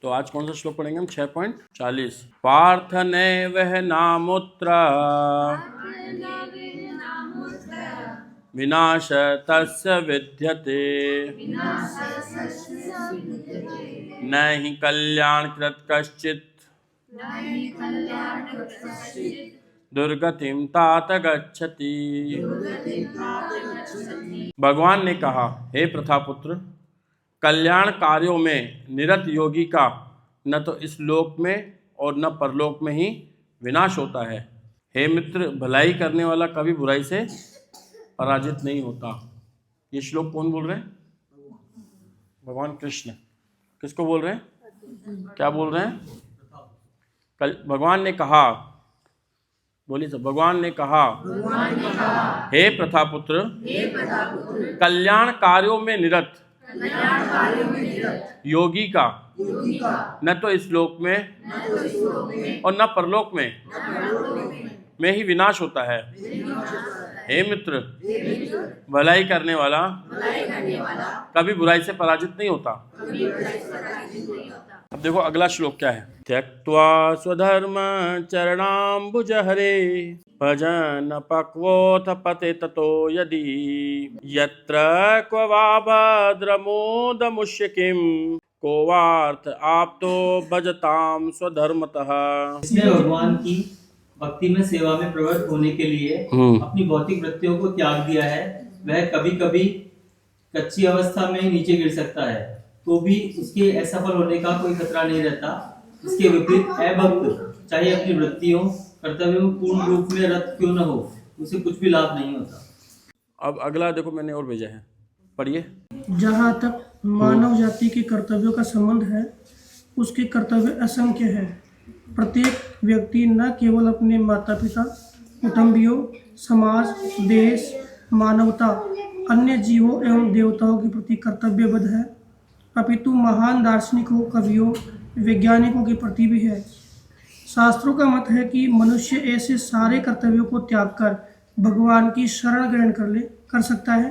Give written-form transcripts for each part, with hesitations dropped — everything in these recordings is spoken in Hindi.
तो आज कौन सा श्लोक पढ़ेंगे हम? 6.40। पार्थ नैवह नामुत्र विनाश तस्य विद्यते न हि कल्याण कृत कश्चित् दुर्गतिम तात गच्छति। भगवान ने कहा, हे प्रथापुत्र, कल्याण कार्यों में निरत योगी का न तो इस लोक में और न परलोक में ही विनाश होता है। हे मित्र, भलाई करने वाला कभी बुराई से पराजित नहीं होता। ये श्लोक कौन बोल रहे हैं? भगवान कृष्ण। किसको बोल रहे हैं? क्या बोल रहे हैं? भगवान ने कहा, बोलिए सब, भगवान ने कहा, हे प्रथापुत्र, कल्याण कार्यों में निरत योगी का न तो इस लोक में और न परलोक में ही विनाश होता है। हे मित्र, भलाई करने वाला कभी बुराई से पराजित नहीं होता। अब देखो अगला श्लोक क्या है। त्यक्त्वा स्वधर्म चरणाम्बुज हरे भजन पक्वोऽथ पते ततो यदि यत्र क्व वा भद्रमोदमुष्य किं को वार्थ आप्तो भजताम स्वधर्मतः। इसमें भगवान की भक्ति में सेवा में प्रवृत्त होने के लिए अपनी भौतिक वृत्तियों को त्याग दिया है। वह कभी कभी कच्ची अवस्था में ही नीचे गिर सकता है, तो भी उसके असफल होने का कोई खतरा नहीं रहता। इसके विपरीत अभक्त चाहे अपनी वृत्तियों कर्तव्यों में पूर्ण रूप में रत क्यों न हो, उसे कुछ भी लाभ नहीं होता। अब अगला देखो, मैंने और भेजा है, पढ़िए। जहाँ तक मानव जाति के कर्तव्यों का संबंध है, उसके कर्तव्य असंख्य है। प्रत्येक व्यक्ति न केवल अपने माता पिता, कुटुंबियों, समाज, देश, मानवता, अन्य जीवों एवं देवताओं के प्रति कर्तव्यबद्ध है, अपितु महान दार्शनिकों, कवियों, वैज्ञानिकों के प्रति भी है। शास्त्रों का मत है कि मनुष्य ऐसे सारे कर्तव्यों को त्याग कर भगवान की शरण ग्रहण कर सकता है।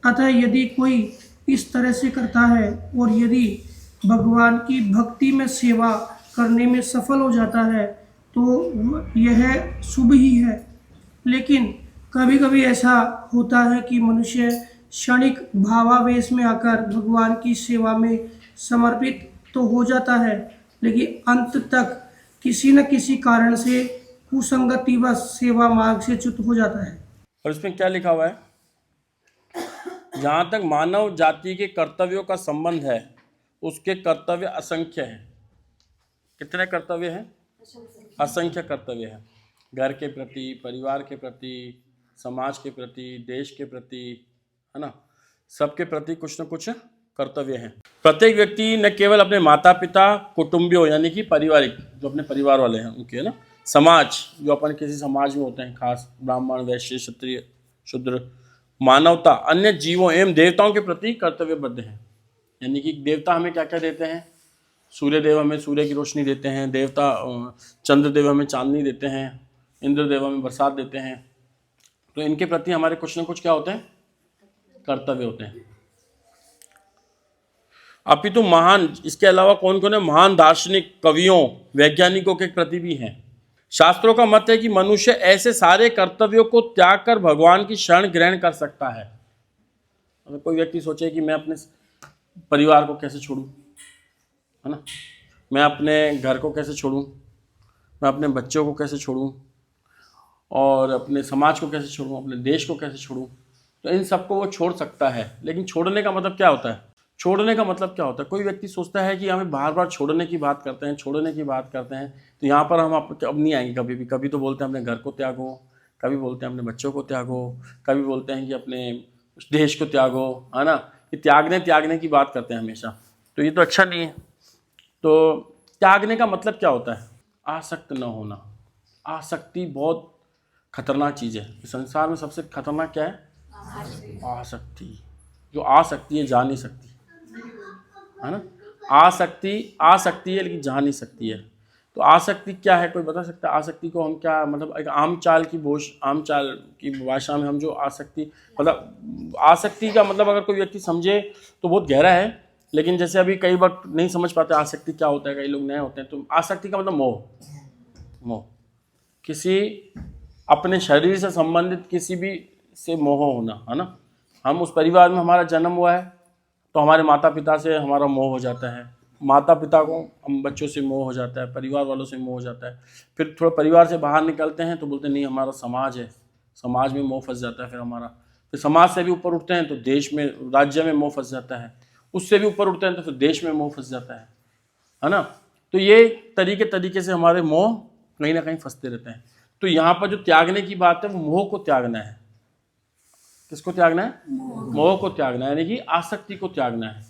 अतः यदि कोई इस तरह से करता है और यदि भगवान की भक्ति में सेवा करने में सफल हो जाता है तो यह शुभ ही है। लेकिन कभी कभी ऐसा होता है कि मनुष्य क्षणिक भावावेश में आकर भगवान की सेवा में समर्पित तो हो जाता है, लेकिन अंत तक किसी न किसी कारण से कुसंगतिवश सेवा मार्ग से च्युत हो जाता है। और इसमें क्या लिखा हुआ है? जहाँ तक मानव जाति के कर्तव्यों का संबंध है, उसके कर्तव्य असंख्य हैं। कितने कर्तव्य हैं? असंख्य कर्तव्य हैं। घर के प्रति, परिवार के प्रति, समाज के प्रति, देश के प्रति, है ना, सबके प्रति कुछ न कुछ कर्तव्य हैं। प्रत्येक व्यक्ति न केवल अपने माता पिता, कुटुंबियों यानी कि पारिवारिक, जो अपने परिवार वाले हैं उनके, है ना, समाज, जो अपन किसी समाज में होते हैं, खास ब्राह्मण, वैश्य, क्षत्रिय, शूद्र, मानवता, अन्य जीवों एवं देवताओं के प्रति कर्तव्यबद्ध हैं। यानी कि देवता हमें क्या क्या देते हैं? सूर्य देव हमें सूर्य की रोशनी देते हैं, देवता चंद्र देव हमें चांदनी देते हैं, इंद्र देव हमें बरसात देते हैं। तो इनके प्रति हमारे कुछ न कुछ क्या होते हैं? कर्तव्य होते हैं। अपितु महान, इसके अलावा कौन कौन है? महान दार्शनिक, कवियों, वैज्ञानिकों के प्रति भी हैं। शास्त्रों का मत है कि मनुष्य ऐसे सारे कर्तव्यों को त्याग कर भगवान की शरण ग्रहण कर सकता है। अगर कोई व्यक्ति सोचे कि मैं अपने परिवार को कैसे छोड़ूं, है ना, मैं अपने घर को कैसे छोड़ूं, मैं अपने बच्चों को कैसे छोड़ूं, और अपने समाज को कैसे छोड़ूं, अपने देश को कैसे छोड़ूं, तो इन सबको वो छोड़ सकता है। लेकिन छोड़ने का मतलब क्या होता है? छोड़ने का मतलब क्या होता है? कोई व्यक्ति सोचता है कि हमें बार बार छोड़ने की बात करते हैं, छोड़ने की बात करते हैं, तो यहाँ पर हम अब नहीं आएंगे कभी भी। कभी तो बोलते हैं अपने घर को त्यागो, कभी बोलते हैं अपने बच्चों को त्यागो, कभी बोलते हैं कि अपने देश को त्यागो, है ना। ये त्यागने की बात करते हैं हमेशा, तो ये तो अच्छा नहीं है। तो त्यागने का मतलब क्या होता है? आसक्त न होना। आसक्ति बहुत खतरनाक चीज़ है। संसार में सबसे खतरनाक क्या है? आसक्ति। जो आसक्ति है, जा नहीं सकती, है ना। आसक्ति है लेकिन जा नहीं सकती है। तो आसक्ति क्या है, कोई बता सकता है? आसक्ति को हम क्या, मतलब एक आम चाल की भाषा में हम जो आसक्ति, मतलब आसक्ति का मतलब अगर कोई व्यक्ति समझे तो बहुत गहरा है। लेकिन जैसे अभी कई वक्त नहीं समझ पाते आसक्ति क्या होता है, कई लोग नए होते हैं, तो आसक्ति का मतलब मोह, किसी अपने शरीर से संबंधित किसी भी से मोह होना, है ना। हम उस परिवार में हमारा जन्म हुआ है तो हमारे माता पिता से हमारा मोह हो जाता है, माता पिता को हम बच्चों से मोह हो जाता है, परिवार वालों से मोह हो जाता है। फिर थोड़ा परिवार से बाहर निकलते हैं तो बोलते हैं नहीं हमारा समाज है, समाज में मोह फंस जाता है। फिर समाज से भी ऊपर उठते हैं तो देश में, राज्य में मोह फंस जाता है। उससे भी ऊपर उठते हैं तो फिर देश में मोह फंस जाता है ना। तो ये तरीके से हमारे मोह कहीं ना कहीं फंसते रहते हैं। तो यहाँ पर जो त्यागने की बात है वो मोह को त्यागना है। किसको त्यागना है? मोह को त्यागना है, यानी कि आसक्ति को त्यागना है।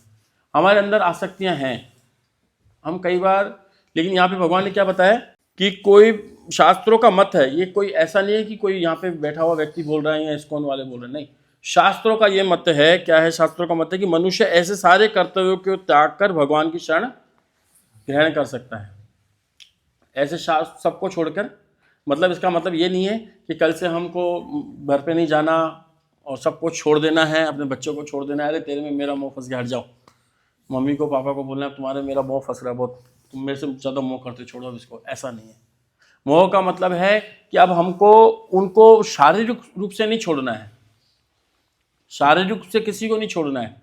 हमारे अंदर आसक्तियां हैं, हम कई बार, लेकिन यहाँ पे भगवान ने क्या बताया कि कोई शास्त्रों का मत है, ये कोई ऐसा नहीं है कि कोई यहाँ पे बैठा हुआ व्यक्ति बोल रहा है या इस्कॉन वाले बोल रहे हैं, नहीं, शास्त्रों का ये मत है। क्या है शास्त्रों का मत है? कि मनुष्य ऐसे सारे कर्तव्यों को त्याग कर भगवान की शरण ग्रहण कर सकता है। ऐसे शास्त्र सबको छोड़कर, मतलब इसका मतलब ये नहीं है कि कल से हमको घर पे नहीं जाना और सबको छोड़ देना है, अपने बच्चों को छोड़ देना है, अरे तेरे में मेरा मोह फंस गया हट जाओ। मम्मी को पापा को बोलना है तुम्हारे मेरा मोह फंस रहा है बहुत, तुम मेरे से ज़्यादा मोह करते, छोड़ो अब इसको। ऐसा नहीं है। मोह का मतलब है कि अब हमको उनको शारीरिक रूप से नहीं छोड़ना है, शारीरिक रूप से किसी को नहीं छोड़ना है।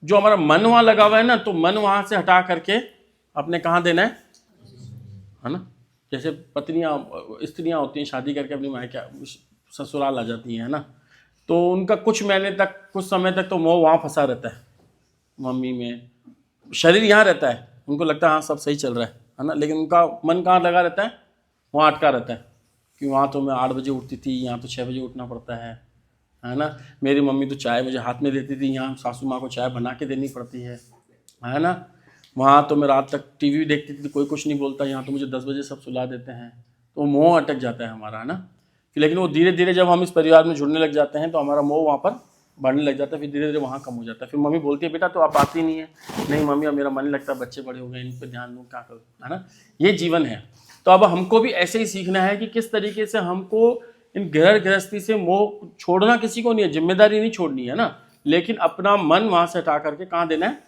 जो हमारा मन वहाँ लगा हुआ है ना, तो मन वहाँ से हटा करके अपने कहाँ देना है ना। जैसे स्त्रियाँ होती हैं, शादी करके अपनी मायके ससुराल आ जाती हैं, है ना, तो उनका कुछ महीने तक, कुछ समय तक तो मोह वहाँ फंसा रहता है, मम्मी में, शरीर यहाँ रहता है, उनको लगता है हाँ सब सही चल रहा है ना, लेकिन उनका मन कहाँ लगा रहता है? वहाँ अटका रहता है कि वहाँ तो मैं 8 बजे उठती थी, यहाँ तो 6 बजे उठना पड़ता है ना। मेरी मम्मी तो चाय मुझे हाथ में देती थी, यहाँ सासू माँ को चाय बना के देनी पड़ती है ना। वहाँ तो मैं रात तक टीवी भी देखती थी, कोई कुछ नहीं बोलता, यहाँ तो मुझे 10 बजे सब सुला देते हैं। तो मोह अटक जाता है हमारा, है ना। लेकिन वो धीरे धीरे जब हम इस परिवार में जुड़ने लग जाते हैं तो हमारा मोह वहाँ पर बढ़ने लग जाता है, फिर धीरे धीरे वहाँ कम हो जाता है। फिर मम्मी बोलती है बेटा तो आप आती नहीं है, नहीं मम्मी अब मेरा मन नहीं लगता, बच्चे बड़े हो गए, इन पर ध्यान दूँ, क्या करूँ, है ना। ये जीवन है। तो अब हमको भी ऐसे ही सीखना है कि किस तरीके से हमको इन गृहस्थी से मोह छोड़ना, किसी को नहीं है, जिम्मेदारी नहीं छोड़नी है ना, लेकिन अपना मन वहाँ से हटा करके कहाँ देना है?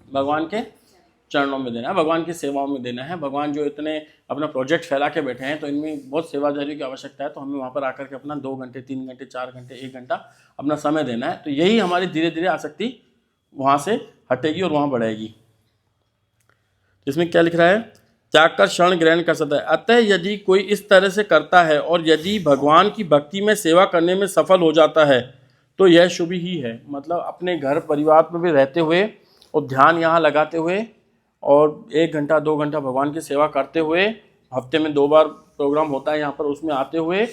भगवान के चरणों में देना है, भगवान की सेवाओं में देना है। भगवान जो इतने अपना प्रोजेक्ट फैला के बैठे हैं तो इनमें बहुत सेवादारी की आवश्यकता है, तो हमें वहाँ पर आकर के अपना 2 घंटे 3 घंटे 4 घंटे 1 घंटा अपना समय देना है। तो यही हमारी धीरे धीरे आसक्ति वहाँ से हटेगी और वहाँ बढ़ेगी। इसमें क्या लिख रहा है? त्याग कर शरण ग्रहण कर सकता है। अतः यदि कोई इस तरह से करता है और यदि भगवान की भक्ति में सेवा करने में सफल हो जाता है तो यह शुभ ही है। मतलब अपने घर परिवार में भी रहते हुए और ध्यान यहाँ लगाते हुए और 1 घंटा 2 घंटा भगवान की सेवा करते हुए, हफ्ते में 2 बार प्रोग्राम होता है यहाँ पर, उसमें आते हुए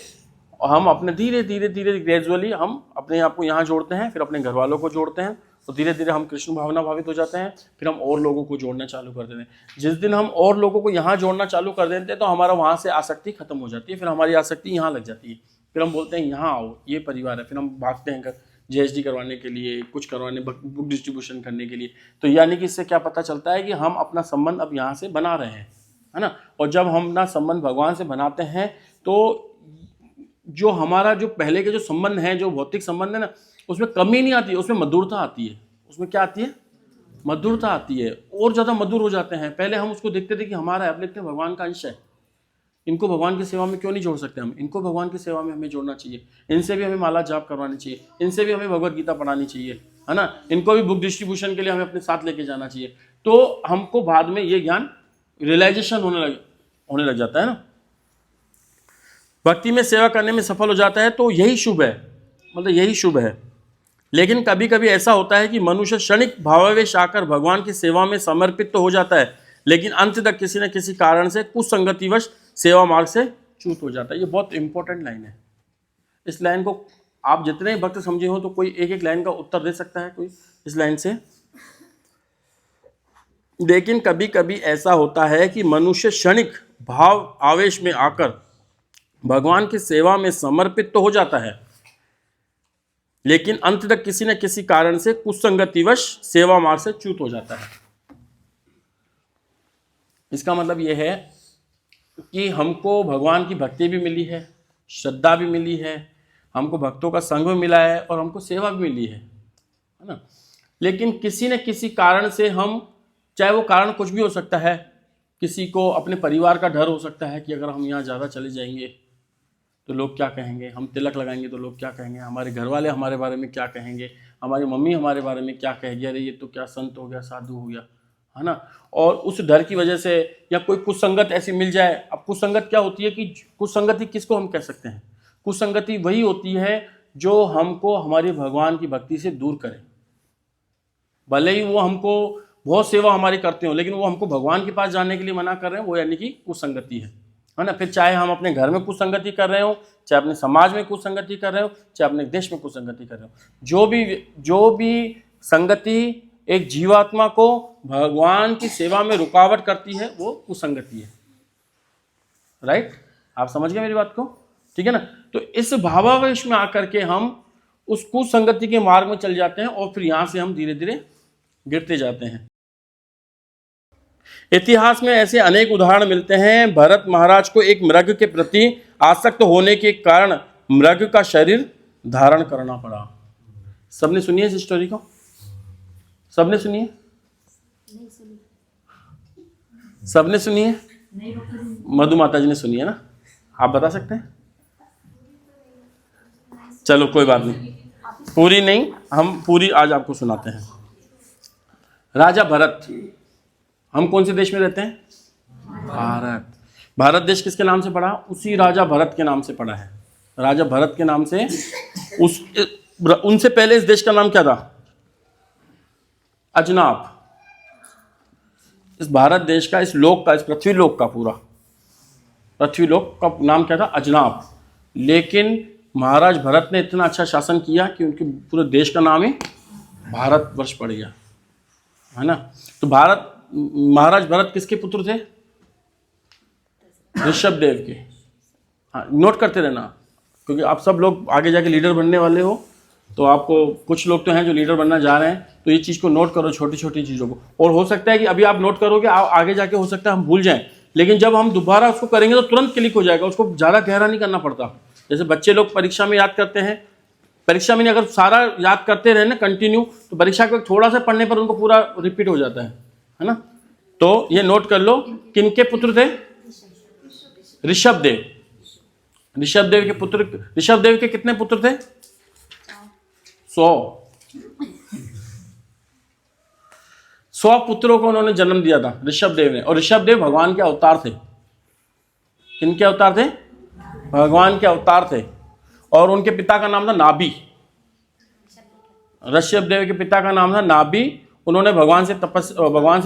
हम अपने धीरे धीरे ग्रेजुअली हम अपने आप को यहाँ जोड़ते हैं, फिर अपने घर वालों को जोड़ते हैं, तो धीरे धीरे हम कृष्ण भावना भावित हो जाते हैं। फिर हम और लोगों को जोड़ना चालू कर देते हैं। जिस दिन हम और लोगों को यहाँ जोड़ना चालू कर देते हैं तो हमारा वहाँ से आसक्ति खत्म हो जाती है, फिर हमारी आसक्ति यहाँ लग जाती है। फिर हम बोलते हैं यहाँ आओ, ये परिवार है, फिर हम भागते हैं GST करवाने के लिए, कुछ करवाने, बुक डिस्ट्रीब्यूशन करने के लिए। तो यानी कि इससे क्या पता चलता है कि हम अपना संबंध अब यहाँ से बना रहे हैं, है ना। और जब हम अपना संबंध भगवान से बनाते हैं तो जो हमारा जो पहले के जो संबंध है, जो भौतिक संबंध है ना, उसमें कमी नहीं आती है, उसमें मधुरता आती है। उसमें क्या आती है? मधुरता आती है, और ज़्यादा मधुर हो जाते हैं। पहले हम उसको देखते थे कि हमारा है, अब देखते हैं भगवान का अंश है, इनको भगवान की सेवा में क्यों नहीं जोड़ सकते हम, इनको भगवान की सेवा में हमें जोड़ना चाहिए, इनसे भी हमें माला जाप करवानी चाहिए, इनसे भी हमें भगवत गीता पढ़ानी चाहिए, है ना, इनको भी बुक डिस्ट्रीब्यूशन के लिए हमें अपने साथ लेके जाना चाहिए। तो हमको बाद में ये ज्ञान रियलाइजेशन होने लग जाता है ना। भक्ति में सेवा करने में सफल हो जाता है तो यही शुभ है, मतलब यही शुभ है। लेकिन कभी कभी ऐसा होता है कि मनुष्य क्षणिक भावावेश आकर भगवान की सेवा में समर्पित तो हो जाता है, लेकिन अंत तक किसी न किसी कारण से कुसंगतिवश सेवा मार्ग से च्युत हो जाता है। ये बहुत इंपॉर्टेंट लाइन है। इस लाइन को आप जितने भक्त समझे हो तो कोई एक एक लाइन का उत्तर दे सकता है कोई इस लाइन से। लेकिन कभी कभी ऐसा होता है कि मनुष्य क्षणिक भाव आवेश में आकर भगवान की सेवा में समर्पित तो हो जाता है, लेकिन अंत तक किसी न किसी कारण से कुसंगतिवश सेवा मार्ग से च्युत हो जाता है। इसका मतलब यह है कि हमको भगवान की भक्ति भी मिली है, श्रद्धा भी मिली है, हमको भक्तों का संग भी मिला है और हमको सेवा भी मिली है ना। लेकिन किसी न किसी कारण से हम, चाहे वो कारण कुछ भी हो सकता है, किसी को अपने परिवार का डर हो सकता है कि अगर हम यहाँ ज़्यादा चले जाएंगे तो लोग क्या कहेंगे, हम तिलक लगाएंगे तो लोग क्या कहेंगे, हमारे घर वाले हमारे बारे में क्या कहेंगे, हमारी मम्मी हमारे बारे में क्या कहेगी, अरे ये तो क्या संत हो गया, साधु हो गया, है ना। और उस डर की वजह से, या कोई कुसंगत ऐसी मिल जाए। अब कुसंगत क्या होती है कि कुसंगति किसको हम कह सकते हैं? कुसंगति वही होती है जो हमको हमारे भगवान की भक्ति से दूर करे। भले ही वो हमको बहुत सेवा हमारी करते हो, लेकिन वो हमको भगवान के पास जाने के लिए मना कर रहे हैं, वो यानी कि कुसंगति है ना। फिर चाहे हम अपने घर में कुसंगति कर रहे हो, चाहे अपने समाज में कुसंगति कर रहे हो, चाहे अपने देश में कुसंगति कर रहे हो, जो भी संगति एक जीवात्मा को भगवान की सेवा में रुकावट करती है वो कुसंगति है। राइट, आप समझ गए मेरी बात को? ठीक है ना। तो इस भावावेश में आकर के हम उस कुसंगति के मार्ग में चल जाते हैं और फिर यहां से हम धीरे धीरे गिरते जाते हैं। इतिहास में ऐसे अनेक उदाहरण मिलते हैं। भरत महाराज को एक मृग के प्रति आसक्त होने के कारण मृग का शरीर धारण करना पड़ा। सबने सुनी है इस स्टोरी को? सबने सुनी है? सबने सुनी है? मधु माता जी ने सुनी है ना? आप बता सकते हैं? चलो कोई बात नहीं, पूरी नहीं, हम पूरी आज आपको सुनाते हैं। राजा भरत, हम कौन से देश में रहते हैं? भारत। भारत देश किसके नाम से पड़ा? उसी राजा भरत के नाम से पड़ा है। राजा भरत के नाम से। उनसे पहले इस देश का नाम क्या था? अजनाब। इस भारत देश का, इस लोक का, इस पृथ्वी लोक का, पूरा पृथ्वी लोक का नाम क्या था? अजनाब। लेकिन महाराज भरत ने इतना अच्छा शासन किया कि उनके पूरे देश का नाम ही भारतवर्ष पड़ गया, है ना। तो महाराज भरत किसके पुत्र थे? ऋषभ देव के। हाँ, नोट करते रहना, क्योंकि आप सब लोग आगे जाके लीडर बनने वाले हो। तो आपको कुछ लोग तो हैं जो लीडर बनना जा रहे हैं, तो ये चीज़ को नोट करो, छोटी छोटी चीज़ों को। और हो सकता है कि अभी आप नोट करोगे, आगे जाके हो सकता है हम भूल जाएं, लेकिन जब हम दोबारा उसको करेंगे तो तुरंत क्लिक हो जाएगा, उसको ज़्यादा गहरा नहीं करना पड़ता। जैसे बच्चे लोग परीक्षा में याद करते हैं, परीक्षा में अगर सारा याद करते रहे ना कंटिन्यू, तो परीक्षा को थोड़ा सा पढ़ने पर उनको पूरा रिपीट हो जाता है ना। तो ये नोट कर लो, किनके पुत्र थे? ऋषभ देव। ऋषभ देव के पुत्र, ऋषभ देव के कितने पुत्र थे? 100 पुत्रों को उन्होंने जन्म दिया था ऋषभ देव ने। और ऋषभ देव भगवान के अवतार थे। किनके अवतार थे? भगवान के अवतार थे। और उनके पिता का नाम था नाभि। ऋषभ देव के पिता का नाम था नाभि। उन्होंने भगवान से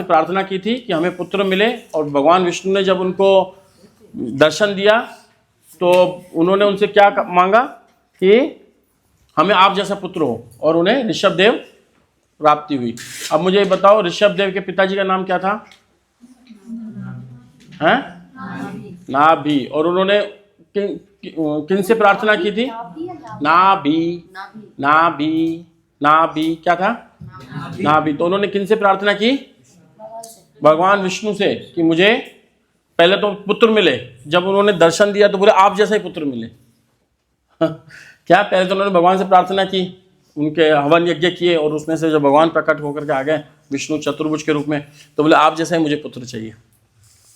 प्रार्थना की थी कि हमें पुत्र मिले, और भगवान विष्णु ने जब उनको दर्शन दिया तो उन्होंने उनसे क्या मांगा कि हमें आप जैसा पुत्र हो, और उन्हें ऋषभ देव प्राप्ति हुई। अब मुझे बताओ, ऋषभ देव के पिताजी का नाम क्या था? हैं? नाभि। और उन्होंने किन से प्रार्थना की थी? नाभि क्या था? नाभि। तो उन्होंने किन से प्रार्थना की? भगवान विष्णु से, कि मुझे पहले तो पुत्र मिले। जब उन्होंने दर्शन दिया तो बोले आप जैसा ही पुत्र मिले। क्या? पहले तो उन्होंने भगवान से प्रार्थना की, उनके हवन यज्ञ किए, और उसमें से जब भगवान प्रकट होकर के आ गए विष्णु चतुर्भुज के रूप में, तो बोले आप जैसा ही मुझे पुत्र चाहिए।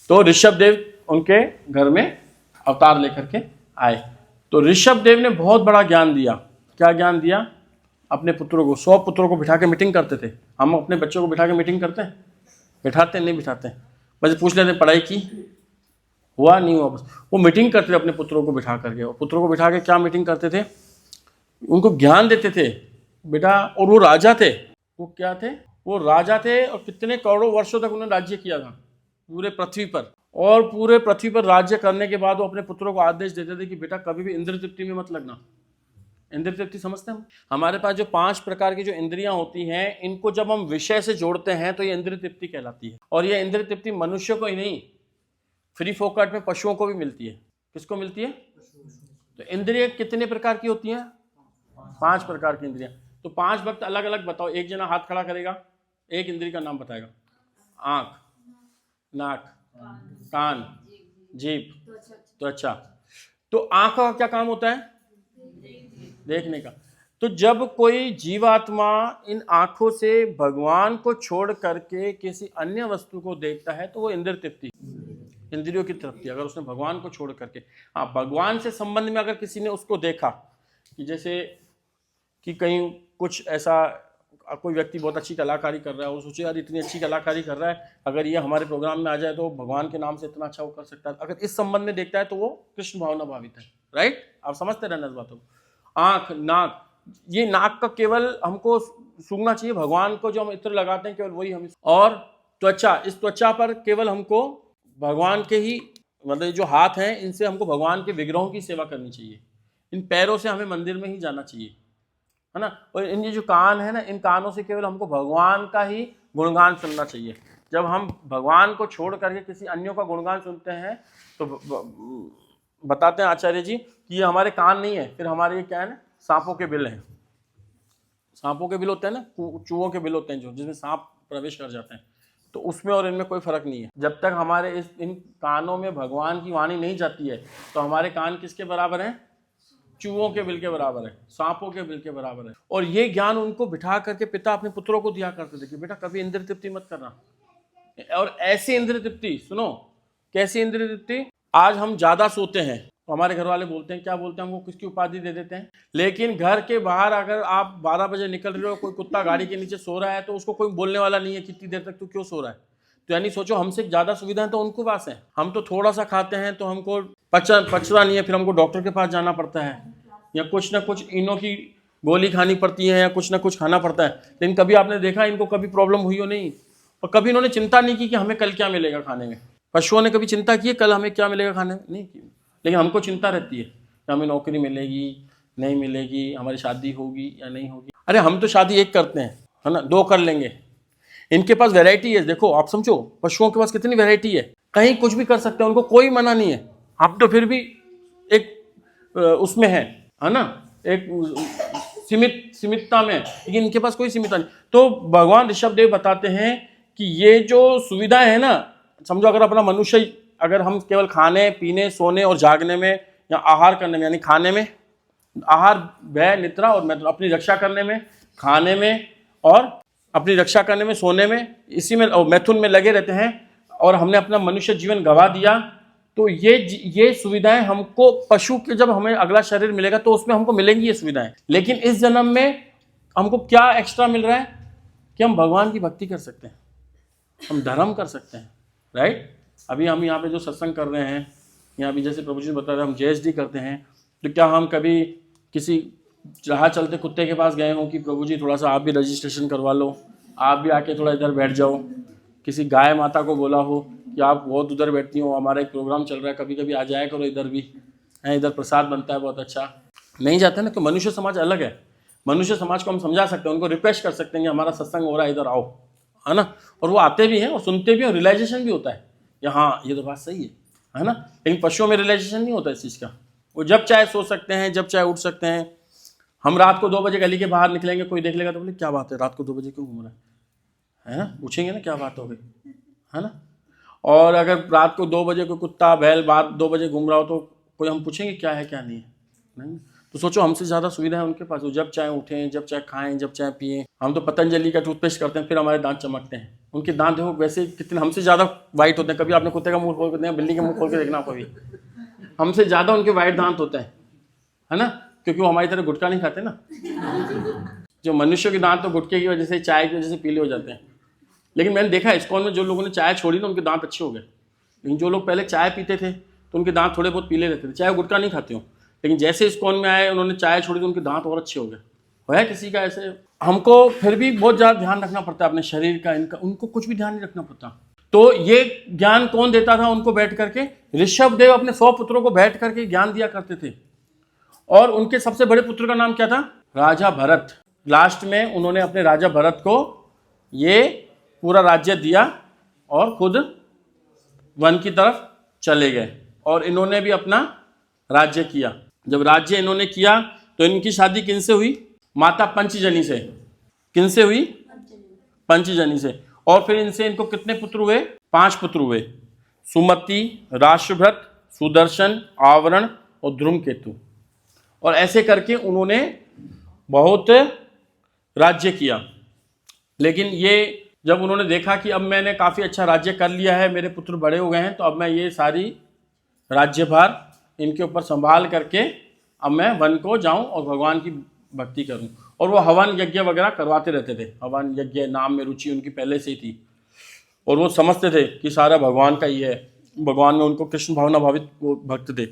तो ऋषभ देव उनके घर में अवतार लेकर के आए। तो ऋषभ देव ने बहुत बड़ा ज्ञान दिया। क्या ज्ञान दिया? अपने पुत्रों को, 100 पुत्रों को बिठा के मीटिंग करते थे। हम अपने बच्चों को बिठा के मीटिंग करते हैं? बिठाते नहीं बिठाते? बस पूछ लेते पढ़ाई की, हुआ नहीं हुआ, बस वो मीटिंग करते थे अपने पुत्रों को बिठा करके। और पुत्रों को बिठा के क्या मीटिंग करते थे? उनको ज्ञान देते थे बेटा। और वो राजा थे। वो क्या थे? वो राजा थे, और कितने करोड़ों वर्षों तक उन्होंने राज्य किया था पूरे पृथ्वी पर। और पूरे पृथ्वी पर राज्य करने के बाद वो अपने पुत्रों को आदेश देते थे कि बेटा कभी भी इंद्र तृप्ति में मत लगना। इंद्र तृप्ति समझते हैं? हमारे पास जो 5 प्रकार की जो इंद्रियां होती हैं, इनको जब हम विषय से जोड़ते हैं तो ये इंद्र तृप्ति कहलाती है। और ये इंद्र तृप्ति मनुष्य को ही नहीं, फ्री फोकट में पशुओं को भी मिलती है। किसको मिलती है? तो इंद्रिय कितने प्रकार की होती हैं? 5 प्रकार की इंद्रियां। तो 5 वक्त अलग अलग बताओ। एक जना हाथ खड़ा करेगा, एक इंद्रिय का नाम बताएगा। आंख, नाक, कान, जीभ, त्वचा। तो आंख का क्या काम होता है? देखने का। तो जब कोई जीवात्मा इन आंखों से भगवान को छोड़ करके किसी अन्य वस्तु को देखता है तो वो इंद्रिय तृप्ति, इंद्रियों की तृप्ति। अगर उसने भगवान को छोड़ करके, हाँ, भगवान से संबंध में अगर किसी ने उसको देखा कि जैसे कि कहीं कुछ ऐसा कोई व्यक्ति बहुत अच्छी कलाकारी कर रहा है, वो सोचे यार इतनी अच्छी कलाकारी कर रहा है, अगर ये हमारे प्रोग्राम में आ जाए तो भगवान के नाम से इतना अच्छा वो कर सकता है, अगर इस संबंध में देखता है तो वो कृष्ण भावना भावित है। राइट, आप समझते रहना इस बातों को। आँख, नाक, ये नाक का केवल हमको सूंघना चाहिए, भगवान को जो हम इत्र लगाते हैं केवल वही हम, और त्वचा, इस त्वचा पर केवल हमको भगवान के ही, मतलब जो हाथ हैं इनसे हमको भगवान के विग्रहों की सेवा करनी चाहिए, इन पैरों से हमें मंदिर में ही जाना चाहिए, है ना। और इन ये जो कान है ना, इन कानों से केवल हमको भगवान का ही गुणगान सुनना चाहिए। जब हम भगवान को छोड़ करके किसी अन्यों का गुणगान सुनते हैं तो बताते हैं आचार्य जी कि ये हमारे कान नहीं है, फिर हमारे ये क्या है ना, सांपों के बिल हैं। सांपों के बिल होते हैं ना, चूहों के बिल होते हैं जो, जिसमें सांप प्रवेश कर जाते हैं, तो उसमें और इनमें कोई फर्क नहीं है। जब तक हमारे इन कानों में भगवान की वाणी नहीं जाती है तो हमारे कान किसके बराबर हैं? चूहों के बिल के बराबर है, सांपों के बिल के बराबर है। और ये ज्ञान उनको बिठा करके पिता अपने पुत्रों को दिया करते थे कि बेटा कभी इंद्रिय तृप्ति मत करना। और ऐसी इंद्रिय तृप्ति, सुनो कैसी इंद्रिय तृप्ति, आज हम ज्यादा सोते हैं तो हमारे घर वाले बोलते हैं, क्या बोलते हैं, हमको किसकी उपाधि दे देते हैं। लेकिन घर के बाहर अगर आप 12 बजे निकल रहे हो, कोई कुत्ता गाड़ी के नीचे सो रहा है तो उसको कोई बोलने वाला नहीं है कितनी देर तक तू क्यों सो रहा है। तो यानी सोचो हमसे ज्यादा सुविधाएं तो उनको पास है। हम तो थोड़ा सा खाते हैं तो हमको पचरा नहीं है, फिर हमको डॉक्टर के पास जाना पड़ता है, या कुछ ना कुछ इनों की गोली खानी पड़ती है, या कुछ ना कुछ खाना पड़ता है। लेकिन कभी आपने देखा इनको कभी प्रॉब्लम हुई हो? नहीं। और कभी इन्होंने चिंता नहीं की कि हमें कल क्या मिलेगा खाने में। पशुओं ने कभी चिंता की है कल हमें क्या मिलेगा खाने में? नहीं की। लेकिन हमको चिंता रहती है कि हमें नौकरी मिलेगी नहीं मिलेगी, हमारी शादी होगी या नहीं होगी। अरे हम तो शादी एक करते हैं, है ना, 2 कर लेंगे। इनके पास वैरायटी है, देखो आप समझो पशुओं के पास कितनी वैरायटी है, कहीं कुछ भी कर सकते हैं, उनको कोई मना नहीं है। हम तो फिर भी एक उसमें है ना, एक सीमितता में, लेकिन इनके पास कोई सीमितता नहीं। तो भगवान ऋषभदेव बताते हैं कि ये जो सुविधाएं है ना, समझो अगर अपना मनुष्य, अगर हम केवल खाने पीने सोने और जागने में या आहार करने में, यानी खाने में आहार व्यय निद्रा और अपनी रक्षा करने में, खाने में और अपनी रक्षा करने में, सोने में, इसी में और मैथुन में लगे रहते हैं, और हमने अपना मनुष्य जीवन गंवा दिया, तो ये सुविधाएं हमको पशु के, जब हमें अगला शरीर मिलेगा तो उसमें हमको मिलेंगी ये सुविधाएं। लेकिन इस जन्म में हमको क्या एक्स्ट्रा मिल रहा है कि हम भगवान की भक्ति कर सकते हैं, हम धर्म कर सकते हैं। राइट, अभी हम यहाँ पे जो सत्संग कर रहे हैं, यहाँ भी जैसे प्रभु जी बता रहे हैं हम JSD करते हैं, तो क्या हम कभी किसी राह चलते कुत्ते के पास गए हों कि प्रभु जी थोड़ा सा आप भी रजिस्ट्रेशन करवा लो, आप भी आके थोड़ा इधर बैठ जाओ? किसी गाय माता को बोला हो कि आप बहुत उधर बैठती हो, हमारा एक प्रोग्राम चल रहा है, कभी कभी आ जाया करो इधर भी, है, इधर प्रसाद बनता है बहुत अच्छा? नहीं जाते ना। तो मनुष्य समाज अलग है। मनुष्य समाज को हम समझा सकते हैं, उनको रिक्वेस्ट कर सकते हैं कि हमारा सत्संग हो रहा है, इधर आओ, है ना। और वो आते भी हैं और सुनते भी हैं, और रियलाइजेशन भी होता है, हाँ ये तो बात सही है ना। लेकिन पशुओं में रियलाइजेशन नहीं होता इस चीज़ का। वो जब चाहे सो सकते हैं, जब चाहे उठ सकते हैं। हम रात को 2 बजे गली के बाहर निकलेंगे, कोई देख लेगा तो बोले क्या बात है, रात को 2 बजे क्यों घूम रहा है ना, पूछेंगे ना क्या बात हो गई, है ना। और अगर रात को 2 बजे कोई कुत्ता बैल बाहर 2 बजे घूम रहा हो तो कोई हम पूछेंगे क्या है क्या नहीं है? नहीं। तो सोचो हमसे ज़्यादा सुविधा है उनके पास, वो जब चाहे उठें, जब चाहे खाएं, जब चाहे पिएं। हम तो पतंजलि का टूथपेस्ट करते हैं, फिर हमारे दांत चमकते हैं। उनके दांत देखो वैसे कितने हमसे ज़्यादा वाइट होते हैं। कभी आपने कुत्ते का मुंह खोल के देखा, बिल्ली का मुंह खोल के देखना, कभी हमसे ज़्यादा उनके वाइट दांत होते हैं, है ना, क्योंकि वो हमारी तरह गुटखा नहीं खाते ना। जो मनुष्य के दांत तो गुटखे की वजह से, चाय की वजह से पीले हो जाते हैं। लेकिन मैंने देखा इस्कॉन में जो लोगों ने चाय छोड़ी ना, उनके दांत अच्छे हो गए। लेकिन जो लोग पहले चाय पीते थे तो उनके दांत थोड़े बहुत पीले रहते थे, चाहे गुटखा नहीं खाते हो। लेकिन जैसे इस्कॉन में आए, उन्होंने चाय छोड़ी तो उनके दांत और अच्छे हो गए। है किसी का ऐसे? हमको फिर भी बहुत ज़्यादा ध्यान रखना पड़ता है अपने शरीर का, इनका, उनको कुछ भी ध्यान नहीं रखना पड़ता। तो ये ज्ञान कौन देता था उनको? बैठ करके ऋषभदेव अपने 100 पुत्रों को बैठ करके ज्ञान दिया करते थे। और उनके सबसे बड़े पुत्र का नाम क्या था? राजा भरत। लास्ट में उन्होंने अपने राजा भरत को ये पूरा राज्य दिया और खुद वन की तरफ चले गए, और इन्होंने भी अपना राज्य किया। जब राज्य इन्होंने किया तो इनकी शादी किनसे हुई? माता पंचजनी से। किनसे हुई? पंचजनी से। और फिर इनको कितने पुत्र हुए? 5 पुत्र हुए, सुमति, राष्ट्रभृत, सुदर्शन, आवरण और धूमकेतु। और ऐसे करके उन्होंने बहुत राज्य किया। लेकिन ये जब उन्होंने देखा कि अब मैंने काफ़ी अच्छा राज्य कर लिया है, मेरे पुत्र बड़े हो गए हैं, तो अब मैं ये सारी राज्यभार इनके ऊपर संभाल करके अब मैं वन को जाऊं और भगवान की भक्ति करूं। और वो हवन यज्ञ वगैरह करवाते रहते थे। हवन यज्ञ नाम में रुचि उनकी पहले से ही थी और वो समझते थे कि सारा भगवान का ही है। भगवान में उनको कृष्ण भावना भावित वो भक्त थे,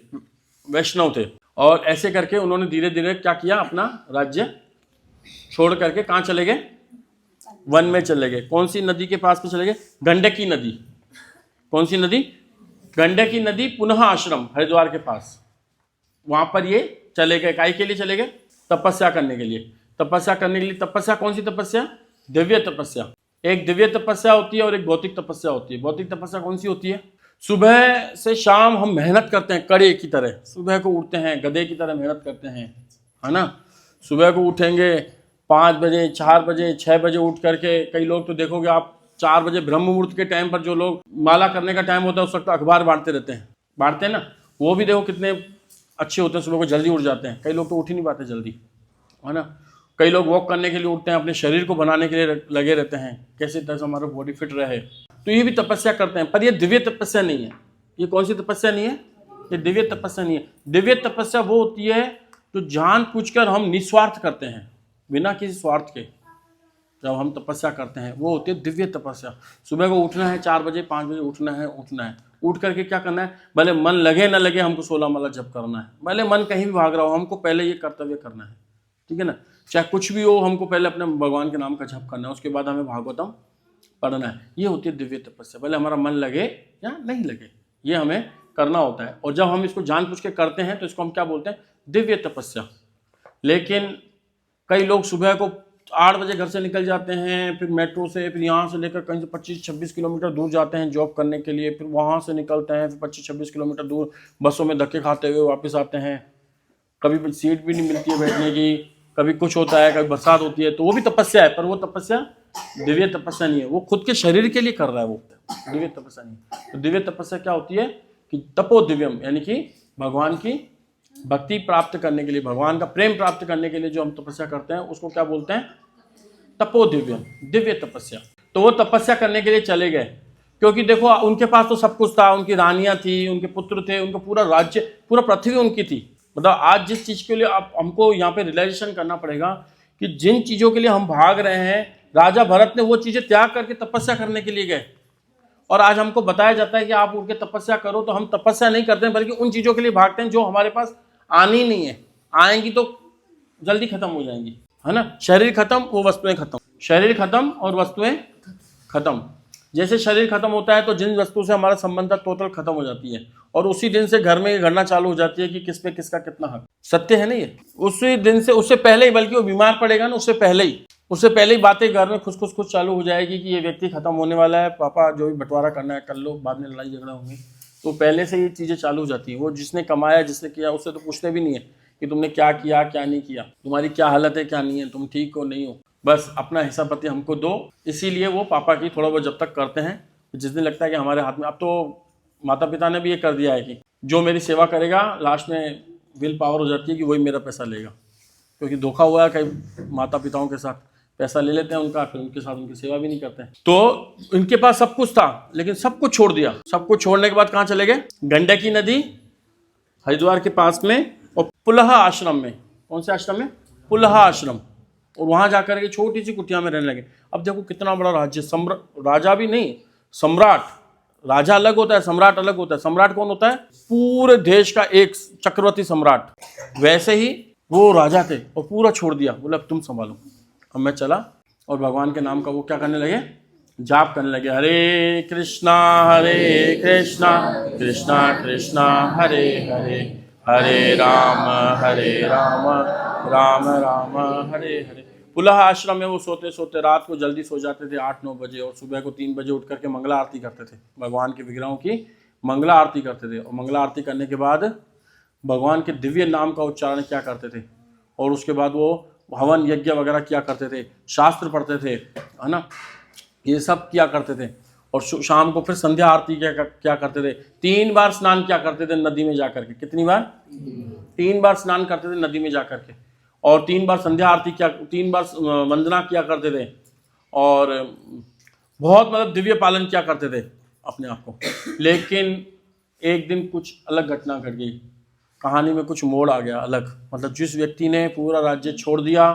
वैष्णव थे। और ऐसे करके उन्होंने धीरे धीरे क्या किया, अपना राज्य छोड़ करके कहाँ चले गए, वन में चले गए। कौन सी नदी के पास में चले गए, गंडकी नदी। कौन सी नदी, गंडकी नदी, पुनः आश्रम हरिद्वार के पास, वहां पर ये चले गए। काहे के लिए चले गए, तपस्या करने के लिए। तपस्या करने के लिए, तपस्या कौन सी तपस्या, दिव्य तपस्या। एक दिव्य तपस्या होती है और एक भौतिक तपस्या होती है। भौतिक तपस्या कौन सी होती है, सुबह से शाम हम मेहनत करते हैं कड़े की तरह, सुबह को उठते हैं गधे की तरह मेहनत करते हैं, है ना। सुबह को उठेंगे 5 बजे 4 बजे 6 बजे उठ करके, कई लोग तो देखोगे आप 4 बजे ब्रह्म मुहूर्त के टाइम पर, जो लोग माला करने का टाइम होता है उस वक्त अखबार बांटते रहते हैं, बांटते हैं ना, वो भी देखो कितने अच्छे होते हैं, सुबह को जल्दी उठ जाते हैं। कई लोग तो उठ ही नहीं पाते जल्दी, है ना। कई लोग वॉक करने के लिए उठते हैं, अपने शरीर को बनाने के लिए लगे रहते हैं, कैसे तरह से हमारा बॉडी फिट रहे, तो ये भी तपस्या करते हैं। पर ये दिव्य तपस्या नहीं है। ये कौन सी तपस्या नहीं है, ये दिव्य तपस्या नहीं है। दिव्य तपस्या वो होती है जो जानबूझकर हम निस्वार्थ करते हैं, बिना किसी स्वार्थ के जब हम तपस्या करते हैं, वो होती है दिव्य तपस्या। सुबह को उठना है 4 बजे 5 बजे उठना है, उठ करके क्या करना है, भले मन लगे ना लगे हमको 16 माला जप करना है, भले मन कहीं भी भाग रहा हो, हमको पहले ये कर्तव्य करना है, ठीक है ना। चाहे कुछ भी हो, हमको पहले अपने भगवान के नाम का जप करना है, उसके बाद हमें भागवतम पढ़ना है। ये होती है दिव्य तपस्या। भले हमारा मन लगे या नहीं लगे, ये हमें करना होता है। और जब हम इसको जानबूझ के करते हैं तो इसको हम क्या बोलते हैं, दिव्य तपस्या। लेकिन कई लोग सुबह को 8 बजे घर से निकल जाते हैं, फिर मेट्रो से, फिर यहाँ से लेकर कहीं से 25-26 किलोमीटर दूर जाते हैं जॉब करने के लिए, फिर वहाँ से निकलते हैं, फिर 25-26 किलोमीटर दूर बसों में धक्के खाते हुए वापस आते हैं। कभी सीट भी नहीं मिलती है बैठने की, कभी कुछ होता है, कभी बरसात होती है, तो वो भी तपस्या है, पर वो तपस्या दिव्य तपस्या नहीं है। वो खुद के शरीर के लिए कर रहा है, वो दिव्य तपस्या नहीं है। तो दिव्य तपस्या क्या होती है कि तपो दिव्यम, यानी कि भगवान की भक्ति प्राप्त करने के लिए, भगवान का प्रेम प्राप्त करने के लिए जो हम तपस्या करते हैं उसको क्या बोलते हैं, तपो दिव्यम, दिव्य तपस्या। तो वो तपस्या करने के लिए चले गए, क्योंकि देखो उनके पास तो सब कुछ था, उनकी रानियां थी, उनके पुत्र थे, उनका पूरा राज्य, पूरा पृथ्वी उनकी थी। मतलब आज जिस चीज के लिए आप हमको यहाँ पे रियलाइजेशन करना पड़ेगा कि जिन चीजों के लिए हम भाग रहे हैं, राजा भरत ने वो चीजें त्याग करके तपस्या करने के लिए गए। और आज हमको बताया जाता है कि आप उठ के तपस्या करो, तो हम तपस्या नहीं करते हैं, बल्कि उन चीजों के लिए भागते हैं जो हमारे पास आनी नहीं है, आएंगी तो जल्दी खत्म हो जाएंगी, है ना। शरीर खत्म, वो वस्तुएं खत्म, शरीर खत्म और वस्तुएं खत्म। जैसे शरीर खत्म होता है तो जिन वस्तु से हमारा संबंध टोटल खत्म हो जाती है, और उसी दिन से घर में गणना चालू हो जाती है कि किस पे किसका कितना हक। सत्य है ना ये। उसी दिन से, उससे पहले ही, बल्कि वो बीमार पड़ेगा ना, उससे पहले ही बातें घर में खुश चालू हो जाएगी कि ये व्यक्ति खत्म होने वाला है, पापा जो भी बंटवारा करना है कर लो, बाद में लड़ाई झगड़ा होंगे। तो पहले से ये चीज़ें चालू हो जाती हैं। वो जिसने कमाया, जिसने किया, उससे तो पूछते भी नहीं है कि तुमने क्या किया क्या नहीं किया, तुम्हारी क्या हालत है क्या नहीं है, तुम ठीक हो नहीं हो, बस अपना हिस्सा पति हमको दो। इसीलिए वो पापा की थोड़ा बहुत जब तक करते हैं, जिस दिन लगता है कि हमारे हाथ में, अब तो माता पिता ने भी ये कर दिया है कि जो मेरी सेवा करेगा लास्ट में विल पावर हो जाती है कि वही मेरा पैसा लेगा। क्योंकि धोखा हुआ है कई माता पिताओं के साथ, पैसा ले लेते हैं उनका, फिर उनके साथ उनकी सेवा भी नहीं करते हैं। तो इनके पास सब कुछ था, लेकिन सब कुछ छोड़ दिया। सब कुछ छोड़ने के बाद कहाँ चले गए, गंडकी नदी हरिद्वार के पास में, और पुलह आश्रम में। कौन से आश्रम में, पुलह आश्रम। और वहां जाकर के छोटी सी कुटिया में रहने लगे। अब देखो कितना बड़ा राज्य, राजा भी नहीं, सम्राट। राजा अलग होता है, सम्राट अलग होता है। सम्राट कौन होता है, पूरे देश का एक चक्रवर्ती सम्राट। वैसे ही वो राजा थे और पूरा छोड़ दिया, बोला अब तुम संभालो। अब मैं चला और भगवान के नाम का वो क्या करने लगे, जाप करने लगे। हरे कृष्णा कृष्णा कृष्णा हरे हरे, हरे राम राम राम हरे हरे। पुलह आश्रम में वो सोते सोते रात को जल्दी सो जाते थे 8-9 बजे, और सुबह को 3 बजे उठ करके मंगला आरती करते थे। भगवान के विग्रहों की मंगला आरती करते थे, और मंगला आरती करने के बाद भगवान के दिव्य नाम का उच्चारण क्या करते थे, और उसके बाद वो हवन यज्ञ वगैरह किया करते थे, शास्त्र पढ़ते थे, है ना, ये सब किया करते थे। और शाम को फिर संध्या आरती क्या करते थे, 3 बार स्नान क्या करते थे नदी में जाकर के। कितनी बार, 3 बार स्नान करते थे नदी में जाकर के। और 3 बार संध्या आरती किया, 3 बार वंदना किया करते थे और बहुत मतलब दिव्य पालन किया करते थे अपने आप को। लेकिन एक दिन कुछ अलग घटना घट गई, कहानी में कुछ मोड़ आ गया अलग। मतलब जिस व्यक्ति ने पूरा राज्य छोड़ दिया,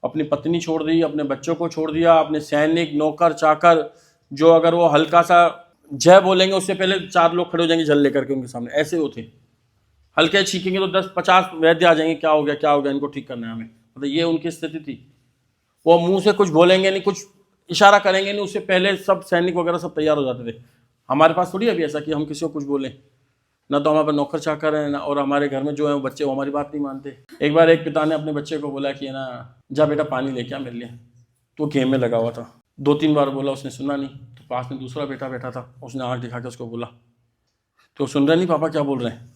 अपनी पत्नी छोड़ दी, अपने बच्चों को छोड़ दिया, अपने सैनिक नौकर चाकर, जो अगर वो हल्का सा जय बोलेंगे उससे पहले 4 लोग खड़े हो जाएंगे जल लेकर के उनके सामने, ऐसे वो थे। हल्के छीकेंगे तो 10-50 वैद्य आ जाएंगे, क्या हो गया क्या हो गया, इनको ठीक करना है हमें। मतलब ये उनकी स्थिति थी। वो मुंह से कुछ बोलेंगे नहीं, कुछ इशारा करेंगे नहीं, उससे पहले सब सैनिक वगैरह सब तैयार हो जाते थे। हमारे पास थोड़ी अभी ऐसा कि हम किसी को कुछ बोलें, ना तो हमारे पास नौकर चाकर है ना, और हमारे घर में जो है वो बच्चे वो हमारी बात नहीं मानते। एक बार एक पिता ने अपने बच्चे को बोला कि ना जा बेटा पानी लेके आ मेरे लिए, तो गेम में लगा हुआ था। 2-3 बार बोला, उसने सुना नहीं। तो पास में दूसरा बेटा बैठा था, उसने आँख दिखा के उसको बोला, तो सुन रहे नहीं पापा क्या बोल रहे हैं।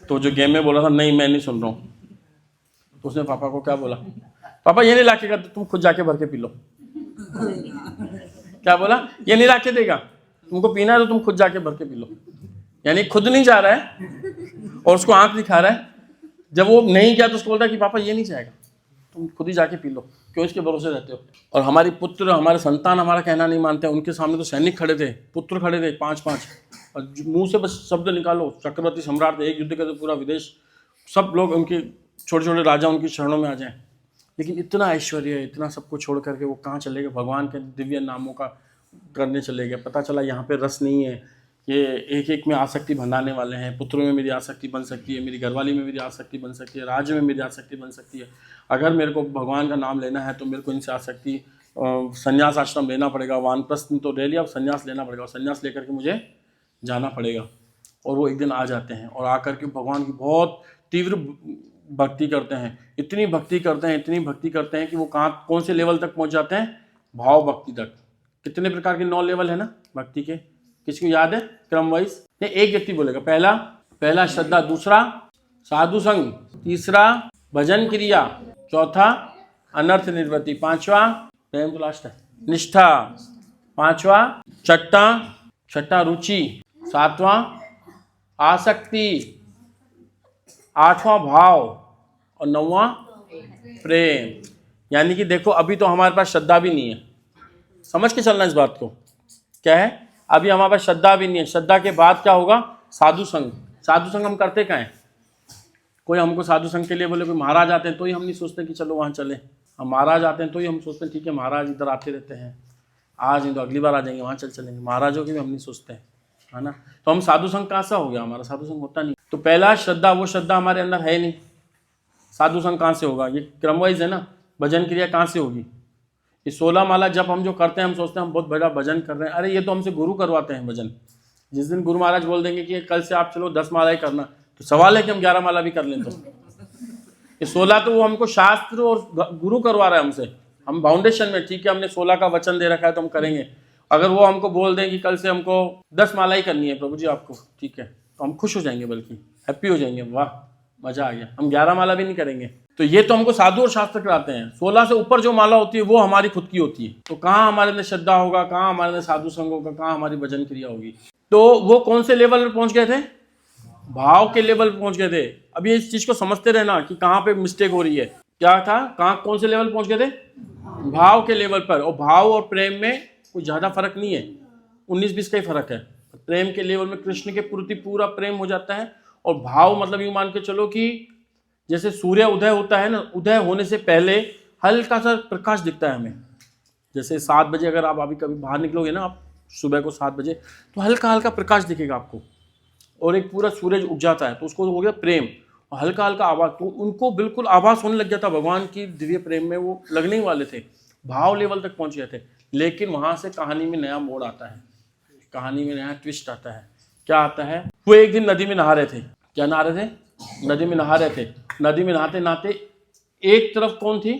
तो जो गेम में बोला था नहीं मैं नहीं सुन रहा हूँ, तो उसने पापा को क्या बोला, पापा ये नहीं ला के, तुम खुद जाके भर के पी लो। क्या बोला, ये नहीं ला के देगा, तुमको पीना है तो तुम खुद जाके भर के पी लो। यानी खुद नहीं जा रहा है और उसको आंख दिखा रहा है। जब वो नहीं गया तो उसको बोलता है कि पापा ये नहीं जाएगा, तुम खुद ही जाके पी लो, क्यों इसके भरोसे रहते हो। और हमारी पुत्र हमारे संतान हमारा कहना नहीं मानते। उनके सामने तो सैनिक खड़े थे, पुत्र खड़े थे 5-5, और मुंह से बस शब्द निकालो, चक्रवर्ती सम्राट थे, एक युद्ध करते पूरा विदेश, सब लोग उनके छोटे छोटे राजा उनकी शरणों में आ जाएं। लेकिन इतना ऐश्वर्य, इतना सब कुछ छोड़ करके वो कहाँ चले गए, भगवान के दिव्य नामों का करने चले गए। पता चला यहाँ पे रस नहीं है, ये एक एक में आसक्ति भंडाने वाले हैं। पुत्रों में मेरी आसक्ति बन सकती है, मेरी घरवाली में मेरी आसक्ति बन सकती है, राज्य में मेरी आसक्ति बन सकती है। अगर मेरे को भगवान का नाम लेना है तो मेरे को इनसे आसक्ति, संन्यास आश्रम लेना पड़ेगा। वानप्रस्थ तो ले लिया, अब संन्यास लेना पड़ेगा, और संन्यास लेकर के मुझे जाना पड़ेगा। और वो एक दिन आ जाते हैं और आकर के भगवान की बहुत तीव्र भक्ति करते हैं, इतनी भक्ति करते हैं, इतनी भक्ति करते हैं कि वो कहाँ कौन से लेवल तक पहुँच जाते हैं, भाव भक्ति तक। कितने प्रकार के 9 लेवल है ना भक्ति के, किसी को याद है क्रम वाइज? एक व्यक्ति बोलेगा, पहला श्रद्धा, दूसरा साधु संग, तीसरा भजन क्रिया, चौथा अनर्थ निवृत्ति, 5वां प्रेम, तो लास्ट है निष्ठा, 5वां छठा रुचि, 7वां आसक्ति, 8वां भाव और 9वां प्रेम। यानी कि देखो अभी तो हमारे पास श्रद्धा भी नहीं है, समझ के चलना इस बात को। क्या है, अभी हमारे पास श्रद्धा भी नहीं है। श्रद्धा के बाद क्या होगा, साधु संग। साधु संग हम करते क्या है, कोई हमको साधु संग के लिए बोले, कोई महाराज आते हैं तो ही हम नहीं सोचते कि चलो वहाँ चले। हम महाराज आते हैं तो ही हम सोचते हैं ठीक है महाराज इधर आते रहते हैं, आज नहीं तो अगली बार आ जाएंगे, वहाँ चलेंगे। महाराजों की भी हम नहीं सोचते हैं, है ना। तो हम साधु संग कहाँ सा हो गया, हमारा साधु संग होता नहीं। तो पहला श्रद्धा, वो श्रद्धा हमारे अंदर है नहीं, साधु संग कहाँ से होगा। ये क्रमवाइज है ना, भजन क्रिया कहाँ से होगी। ये 16 माला जब हम जो करते हैं, हम सोचते हैं हम बहुत बड़ा भजन कर रहे हैं। अरे ये तो हमसे गुरु करवाते हैं भजन। जिस दिन गुरु महाराज बोल देंगे कि कल से आप चलो 10 माला ही करना, तो सवाल है कि हम 11 माला भी कर लें। तो ये 16 तो वो हमको शास्त्र और गुरु करवा रहा है हमसे, हम फाउंडेशन में ठीक है, हमने 16 का वचन दे रखा है तो हम करेंगे। अगर वो हमको बोल दें कि कल से हमको 10 माला ही करनी है प्रभु जी आपको, ठीक है, तो हम खुश हो जाएंगे, बल्कि हैप्पी हो जाएंगे, वाह मजा आ गया, हम 11 माला भी नहीं करेंगे। तो ये तो हमको साधु और शास्त्र कराते हैं। 16 से ऊपर जो माला होती है वो हमारी खुद की होती है। तो कहाँ हमारे अंदर श्रद्धा होगा, कहाँ हमारे अंदर साधु संग होगा, कहाँ हमारी भजन क्रिया होगी। तो वो कौन से लेवल पर पहुंच गए थे, भाव के लेवल पर पहुंच गए थे। अब ये इस चीज को समझते रहना कि कहाँ पे मिस्टेक हो रही है। क्या था, कहाँ कौन से लेवल पर पहुंच गए थे, भाव के लेवल पर। और भाव और प्रेम में कोई ज्यादा फर्क नहीं है, 19-20 का ही फर्क है। प्रेम के लेवल में कृष्ण के प्रति पूरा प्रेम हो जाता है, और भाव मतलब यूं मान के चलो कि जैसे सूर्य उदय होता है ना, उदय होने से पहले हल्का सा प्रकाश दिखता है हमें। जैसे 7 बजे अगर आप अभी कभी बाहर निकलोगे ना, आप सुबह को 7 बजे, तो हल्का हल्का प्रकाश दिखेगा आपको, और एक पूरा सूरज उग जाता है, तो उसको हो गया प्रेम। और हल्का हल्का आवाज, तो उनको बिल्कुल आभास होने लग गया था भगवान की दिव्य प्रेम में, वो लगने ही वाले थे, भाव लेवल तक पहुंच गए थे। लेकिन वहां से कहानी में नया मोड़ आता है, कहानी में नया ट्विस्ट आता है। क्या आता है, वो एक दिन नदी में नहा रहे थे। क्या नहा रहे थे, नदी में नहा रहे थे। नदी में नहाते नहाते एक तरफ कौन थी,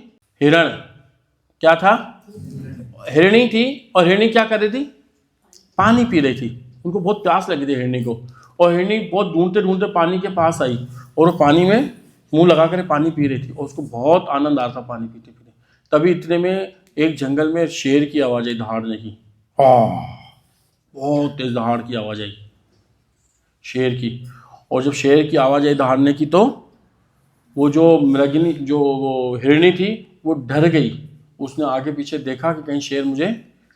हिरण। क्या था, हिरणी थी। और हिरणी क्या कर रही थी, पानी पी रही थी। उनको बहुत प्यास लगी थी हिरणी को, और हिरणी बहुत ढूंढते ढूंढते पानी के पास आई, और वो पानी में मुंह लगा कर पानी पी रही थी, और उसको बहुत आनंद आ रहा था पानी पीते पीते। तभी इतने में एक जंगल में शेर की आवाज आई, दहाड़ने की। बहुत तेज दहाड़ की आवाज आई शेर की। और जब शेर की आवाज़ आई दहाड़ने की तो वो जो मृगनी जो वो हिरणी थी वो डर गई। उसने आगे पीछे देखा कि कहीं शेर मुझे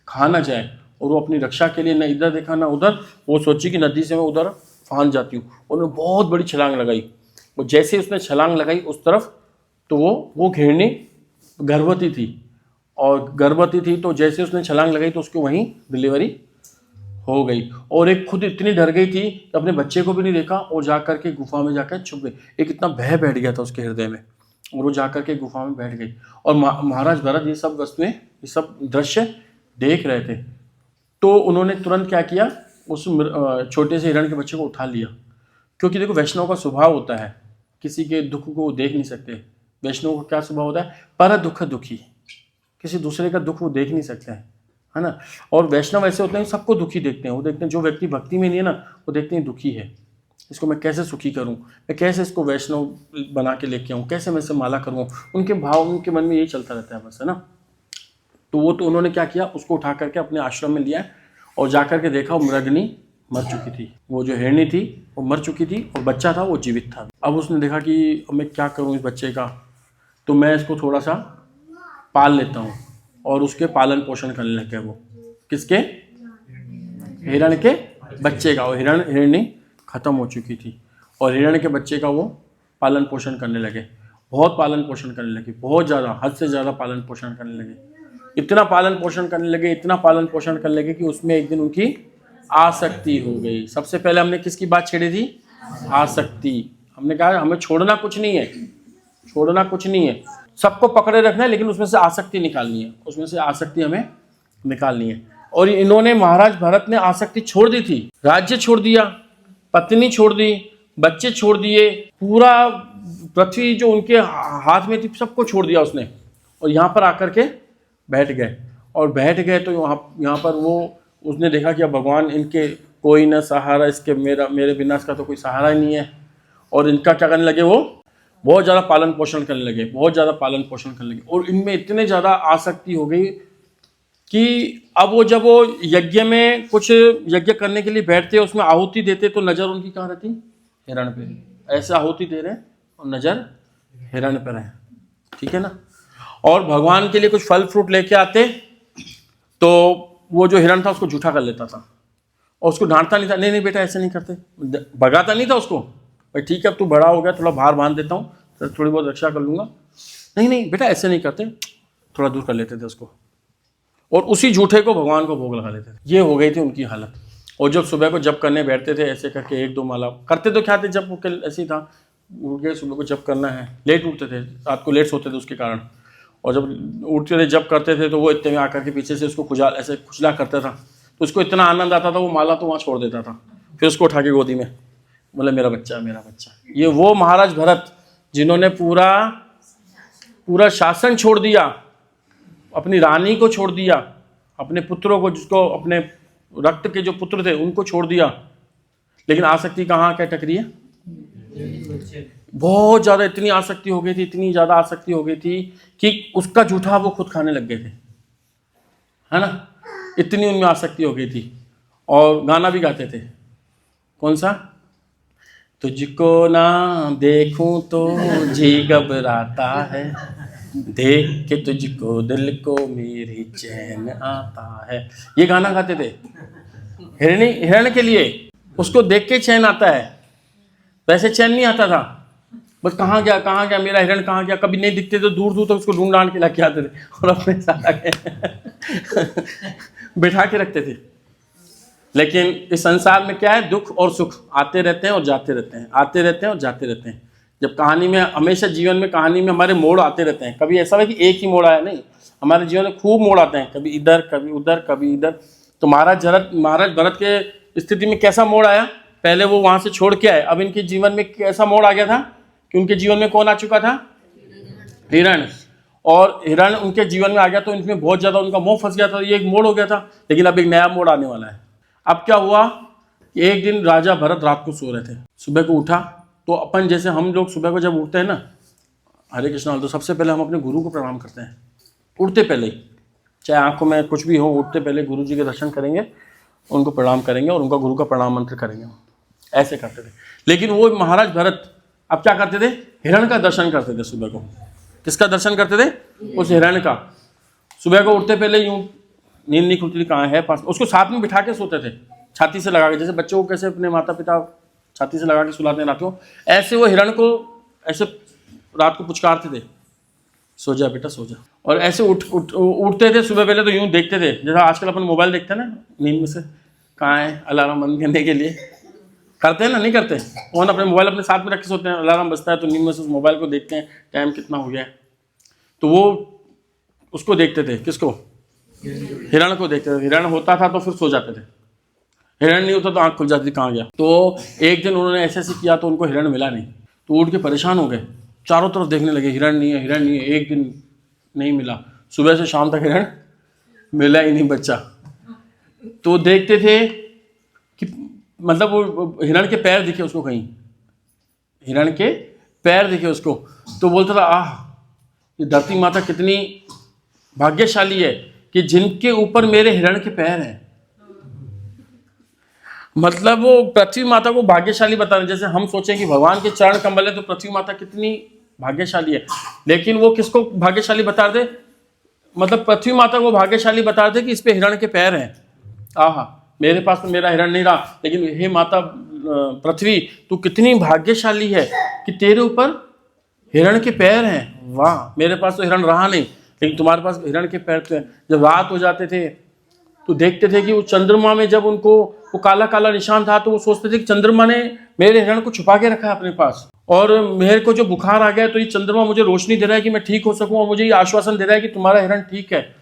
खा ना जाए, और वो अपनी रक्षा के लिए न इधर देखा ना उधर, वो सोची कि नदी से मैं उधर फांद जाती हूँ। उन्होंने बहुत बड़ी छलांग लगाई। और जैसे उसने छलांग लगाई उस तरफ, तो वो हिरणी गर्भवती थी, और गर्भवती थी तो जैसे उसने छलांग लगाई तो उसको वहीं डिलीवरी हो गई। और एक खुद इतनी डर गई थी कि अपने बच्चे को भी नहीं देखा और जाकर के गुफा में जाकर छुप गई। एक इतना भय बैठ गया था उसके हृदय में, और वो जाकर के गुफा में बैठ गई। और महाराज भरत ये सब वस्तुएं, ये सब दृश्य देख रहे थे। तो उन्होंने तुरंत क्या किया, उस छोटे से हिरण के बच्चे को उठा लिया। क्योंकि देखो वैष्णव का स्वभाव होता है, किसी के दुख को वो देख नहीं सकते। वैष्णव का क्या स्वभाव होता है, पर दुख दुखी, किसी दूसरे का दुख वो देख नहीं सकते हैं, है ना। और वैष्णव ऐसे होते हैं सबको दुखी देखते हैं। वो देखते हैं जो व्यक्ति भक्ति में नहीं है ना, वो देखते हैं दुखी है, इसको मैं कैसे सुखी करूं, मैं कैसे इसको वैष्णव बना के लेके आऊं, कैसे मैं इसे माला करूं। उनके भाव, उनके मन में यही चलता रहता है बस, है ना। तो उन्होंने क्या किया, उसको उठा करके अपने आश्रम में लिया और जाकर के देखा वो मृगनी मर चुकी थी। वो जो हिरणी थी वो मर चुकी थी और बच्चा था वो जीवित था। अब उसने देखा कि मैं क्या करूं इस बच्चे का, तो मैं इसको थोड़ा सा पाल लेता हूं, और उसके पालन पोषण करने लग गया। वो किसके, हिरण के बच्चे का। और हिरणी खत्म हो चुकी थी, और हिरण के बच्चे का वो पालन पोषण करने लगे। बहुत पालन पोषण करने लगे, बहुत ज़्यादा, हद से ज़्यादा पालन पोषण करने लगे। इतना पालन पोषण करने लगे, इतना पालन पोषण करने लगे कि उसमें एक दिन उनकी आसक्ति हो गई। सबसे पहले हमने किसकी बात छेड़ी थी, आसक्ति। हमने कहा हमें छोड़ना कुछ नहीं है, छोड़ना कुछ नहीं है, सबको पकड़े रखना है, लेकिन उसमें से आसक्ति निकालनी है, उसमें से आसक्ति हमें निकालनी है। और इन्होंने, महाराज भरत ने आसक्ति छोड़ दी थी, राज्य छोड़ दिया, पत्नी छोड़ दी, बच्चे छोड़ दिए, पूरा पृथ्वी जो उनके हाथ में थी सबको छोड़ दिया उसने, और यहाँ पर आकर के बैठ गए। और बैठ गए तो यहाँ पर वो उसने देखा कि अब भगवान इनके कोई न सहारा, इसके मेरे बिना इसका तो कोई सहारा ही नहीं है। और इनका क्या करने लगे, वो बहुत ज़्यादा पालन पोषण करने लगे, बहुत ज़्यादा पालन पोषण करने लगे। और इनमें इतने ज़्यादा आसक्ति हो गई कि अब वो जब वो यज्ञ में कुछ यज्ञ करने के लिए बैठते, उसमें आहुति देते, तो नज़र उनकी कहाँ रहती, हिरण पे। ऐसे आहुति दे रहे हैं और नज़र हिरण पर है, ठीक है ना। और भगवान के लिए कुछ फल फ्रूट लेके आते, तो वो जो हिरण था उसको झूठा कर लेता था, और उसको डांटता नहीं था, नहीं नहीं बेटा ऐसे नहीं करते, भगाता नहीं था उसको, भाई ठीक है अब तू बड़ा हो गया, थोड़ा भार बांध देता हूँ, तो थोड़ी बहुत रक्षा कर लूँगा, नहीं नहीं बेटा ऐसे नहीं करते, थोड़ा दूर कर लेते थे उसको, और उसी झूठे को भगवान को भोग लगा लेते थे। ये हो गई थी उनकी हालत। और जब सुबह को जप करने बैठते थे, ऐसे करके 1-2 माला करते, तो क्या थे, जब वो ऐसे ही था, उठ गए सुबह को जप करना है, लेट उठते थे, रात को लेट सोते थे उसके कारण। और जब उठते थे जब करते थे, तो वो इतने में आकर के पीछे से उसको ऐसे खुजला करता था, तो उसको इतना आनंद आता था, वो माला तो वहाँ छोड़ देता था, फिर उसको उठा के गोदी में, बोले मेरा बच्चा मेरा बच्चा। ये वो महाराज भरत जिन्होंने पूरा शासन छोड़ दिया, अपनी रानी को छोड़ दिया, अपने पुत्रों को, जिसको अपने रक्त के जो पुत्र थे उनको छोड़ दिया, लेकिन आसक्ति कहाँ क्या टकरी है, बहुत ज़्यादा, इतनी आसक्ति हो गई थी, इतनी ज़्यादा आसक्ति हो गई थी कि उसका जूठा वो खुद खाने लग गए थे, है ना। इतनी उनमें आसक्ति हो गई थी। और गाना भी गाते थे, कौन सा, तुझको ना देखूं तो जी घबराता है, देख के तुझको दिल को मेरी चैन आता है। ये गाना गाते थे हिरण के लिए, उसको देख के चैन आता है, वैसे चैन नहीं आता था, बस कहाँ गया मेरा हिरण कहाँ गया। कभी नहीं दिखते तो दूर दूर तक उसको ढूंढ ढांड के लाके आते थे और अपने साथ आके बिठा के रखते थे। लेकिन इस संसार में क्या है, दुख और सुख आते रहते हैं और जाते रहते हैं, आते रहते हैं और जाते रहते हैं। जब कहानी में, हमेशा जीवन में कहानी में हमारे मोड़ आते रहते हैं, कभी ऐसा है कि एक ही मोड़ आया नहीं, हमारे जीवन में खूब मोड़ आते हैं, कभी इधर कभी उधर कभी इधर। तो महाराज भरत के स्थिति में कैसा मोड़ आया, पहले वो वहाँ से छोड़ के आए, अब इनके जीवन में कैसा मोड़ आ गया था कि उनके जीवन में कौन आ चुका था, हिरण। और हिरण उनके जीवन में आ गया तो इनमें बहुत ज़्यादा उनका मोह फंस गया था, ये एक मोड़ हो गया था। लेकिन अब एक नया मोड़ आने वाला है। अब क्या हुआ, एक दिन राजा भरत रात को सो रहे थे, सुबह को उठा, तो अपन जैसे हम लोग सुबह को जब उठते हैं ना, हरे कृष्णा, तो सबसे पहले हम अपने गुरु को प्रणाम करते हैं, उठते पहले ही, चाहे आंखों में कुछ भी हो, उठते पहले गुरु जी के दर्शन करेंगे, उनको प्रणाम करेंगे और उनका गुरु का प्रणाम मंत्र करेंगे। ऐसे करते थे। लेकिन वो महाराज भरत अब क्या करते थे, हिरण का दर्शन करते थे सुबह को। किसका दर्शन करते थे? उस हिरण का। सुबह को उठते पहले यूं नींद नहीं खुलती थी, कहाँ है पास, उसको साथ में बिठा के सोते थे, छाती से लगा के, जैसे बच्चों को कैसे अपने माता पिता छाती से लगा के सुलाते हैं रात को, ऐसे वो हिरण को ऐसे रात को पुचकारते थे, सो जा बेटा सो जा। और ऐसे उठते थे सुबह पहले तो यूं देखते थे, जैसा आजकल अपन मोबाइल देखते हैं ना नींद में से, कहाँ है अलार्म बंद करने के लिए, करते हैं ना, नहीं करते? और अपने मोबाइल अपने साथ में रख के सोते हैं, अलार्म बजता है तो नींद में से उस मोबाइल को देखते हैं टाइम कितना हो गया है। तो वो उसको देखते थे, किसको? हिरण को देखते थे। हिरण होता था तो फिर सो जाते थे, हिरण नहीं होता तो आंख खुल जाती थी, कहाँ गया। तो एक दिन उन्होंने ऐसे ऐसे किया तो उनको हिरण मिला नहीं, तो उठ के परेशान हो गए, चारों तरफ देखने लगे, हिरण नहीं है हिरण नहीं है। एक दिन नहीं मिला, सुबह से शाम तक हिरण मिला ही नहीं बच्चा। तो देखते थे कि मतलब वो हिरण के पैर दिखे उसको, कहीं हिरण के पैर दिखे उसको, तो बोलता था आह ये धरती माता कितनी भाग्यशाली है कि जिनके ऊपर मेरे हिरण के पैर हैं। मतलब वो पृथ्वी माता को भाग्यशाली बता रहे, जैसे हम सोचें कि भगवान के चरण कमल है तो पृथ्वी माता कितनी भाग्यशाली है, लेकिन वो किसको भाग्यशाली बता रहे थे? मतलब पृथ्वी माता को भाग्यशाली बता रहे थे कि इस पे हिरण के पैर हैं। आहा मेरे पास तो मेरा हिरण नहीं रहा, लेकिन हे माता पृथ्वी तू कितनी भाग्यशाली है कि तेरे ऊपर हिरण के पैर हैं। वाह मेरे पास तो हिरण रहा नहीं, लेकिन तुम्हारे पास हिरण के पैर थे। जब रात हो जाते थे तो देखते थे कि वो चंद्रमा में जब उनको वो काला काला निशान था तो वो सोचते थे कि चंद्रमा ने मेरे हिरण को छुपा के रखा है अपने पास, और मेरे को जो बुखार आ गया तो ये चंद्रमा मुझे रोशनी दे रहा है कि मैं ठीक हो सकूं, और मुझे ये आश्वासन दे रहा है कि तुम्हारा हिरण ठीक है।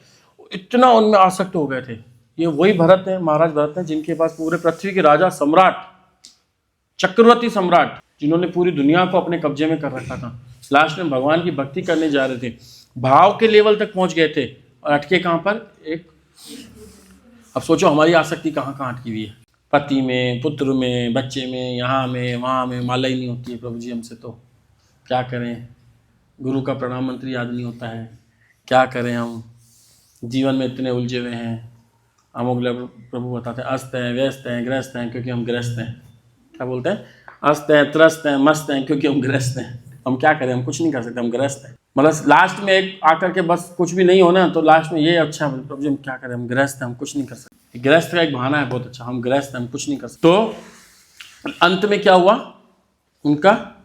इतना उनमें आसक्त हो गए थे। ये वही भरत है, महाराज भरत है, जिनके पास पूरे पृथ्वी के राजा सम्राट, चक्रवर्ती सम्राट, जिन्होंने पूरी दुनिया को अपने कब्जे में कर रखा था, लास्ट में भगवान की भक्ति करने जा रहे थे, भाव के लेवल तक पहुंच गए थे और अटके कहाँ पर? एक, अब सोचो हमारी आसक्ति कहाँ कहाँ अटकी हुई है, पति में, पुत्र में, बच्चे में, यहाँ में वहाँ में, माला ही नहीं होती है प्रभु जी हमसे, तो क्या करें? गुरु का प्रणाम मंत्र याद नहीं होता है, क्या करें? हम जीवन में इतने उलझे हुए हैं। अमोघ प्रभु बताते हैं अस्त हैं, व्यस्त हैं, ग्रस्त हैं क्योंकि हम ग्रस्त हैं। क्या बोलते हैं? अस्त हैं, त्रस्त हैं, मस्त हैं क्योंकि हम ग्रस्त हैं। हम क्या करें? हम कुछ नहीं कर सकते, हम ग्रस्त हैं। मतलब लास्ट में एक आकर के बस कुछ भी नहीं होना तो लास्ट में ये अच्छा प्रभु जी हम क्या करें, हम ग्रस्त हैं, हम कुछ नहीं कर सकते। ग्रस्त का एक बहाना है बहुत अच्छा, हम ग्रस्त हैं, हम कुछ नहीं कर सकते। तो अंत में क्या हुआ? उनका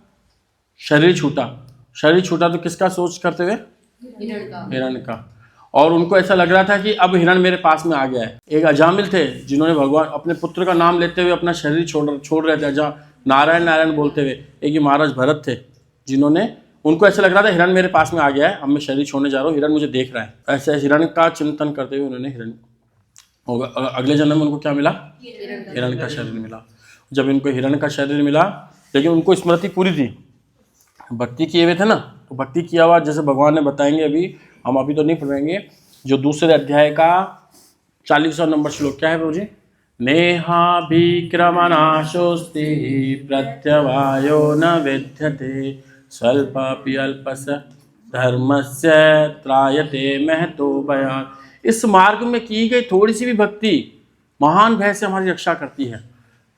शरीर छूटा। शरीर छूटा तो किसका सोच करते हुए? हिरण का। और उनको ऐसा लग रहा था कि अब हिरण मेरे पास में आ गया है। एक अजामिल थे जिन्होंने भगवान अपने पुत्र का नाम लेते हुए अपना शरीर छोड़ रहे थे, जहाँ नारायण नारायण बोलते हुए। एक ये महाराज भरत थे जिन्होंने, उनको ऐसा लग रहा था हिरण मेरे पास में आ गया है, अब मैं शरीर छोड़ने जा रहा हूँ, हिरण मुझे देख रहा है। ऐसे हिरण का चिंतन करते हुए उन्होंने हिरण होगा, अगले जन्म में उनको क्या मिला? हिरण का शरीर मिला। जब इनको हिरण का शरीर मिला, लेकिन उनको स्मृति पूरी थी, भक्ति किए हुए थे ना, तो भक्ति किया हुआ जैसे भगवान ने बताएंगे, अभी हम अभी तो नहीं पढ़ेंगे, जो दूसरे अध्याय का 40वां नंबर श्लोक क्या है प्रभु जी? नेहाभिक्रमनाशोस्ति प्रत्यवायो न विद्यते स्वल्पापि अल्पस्य धर्मस्य त्रायते महतो भयात्। इस मार्ग में की गई थोड़ी सी भी भक्ति महान भय से हमारी रक्षा करती है।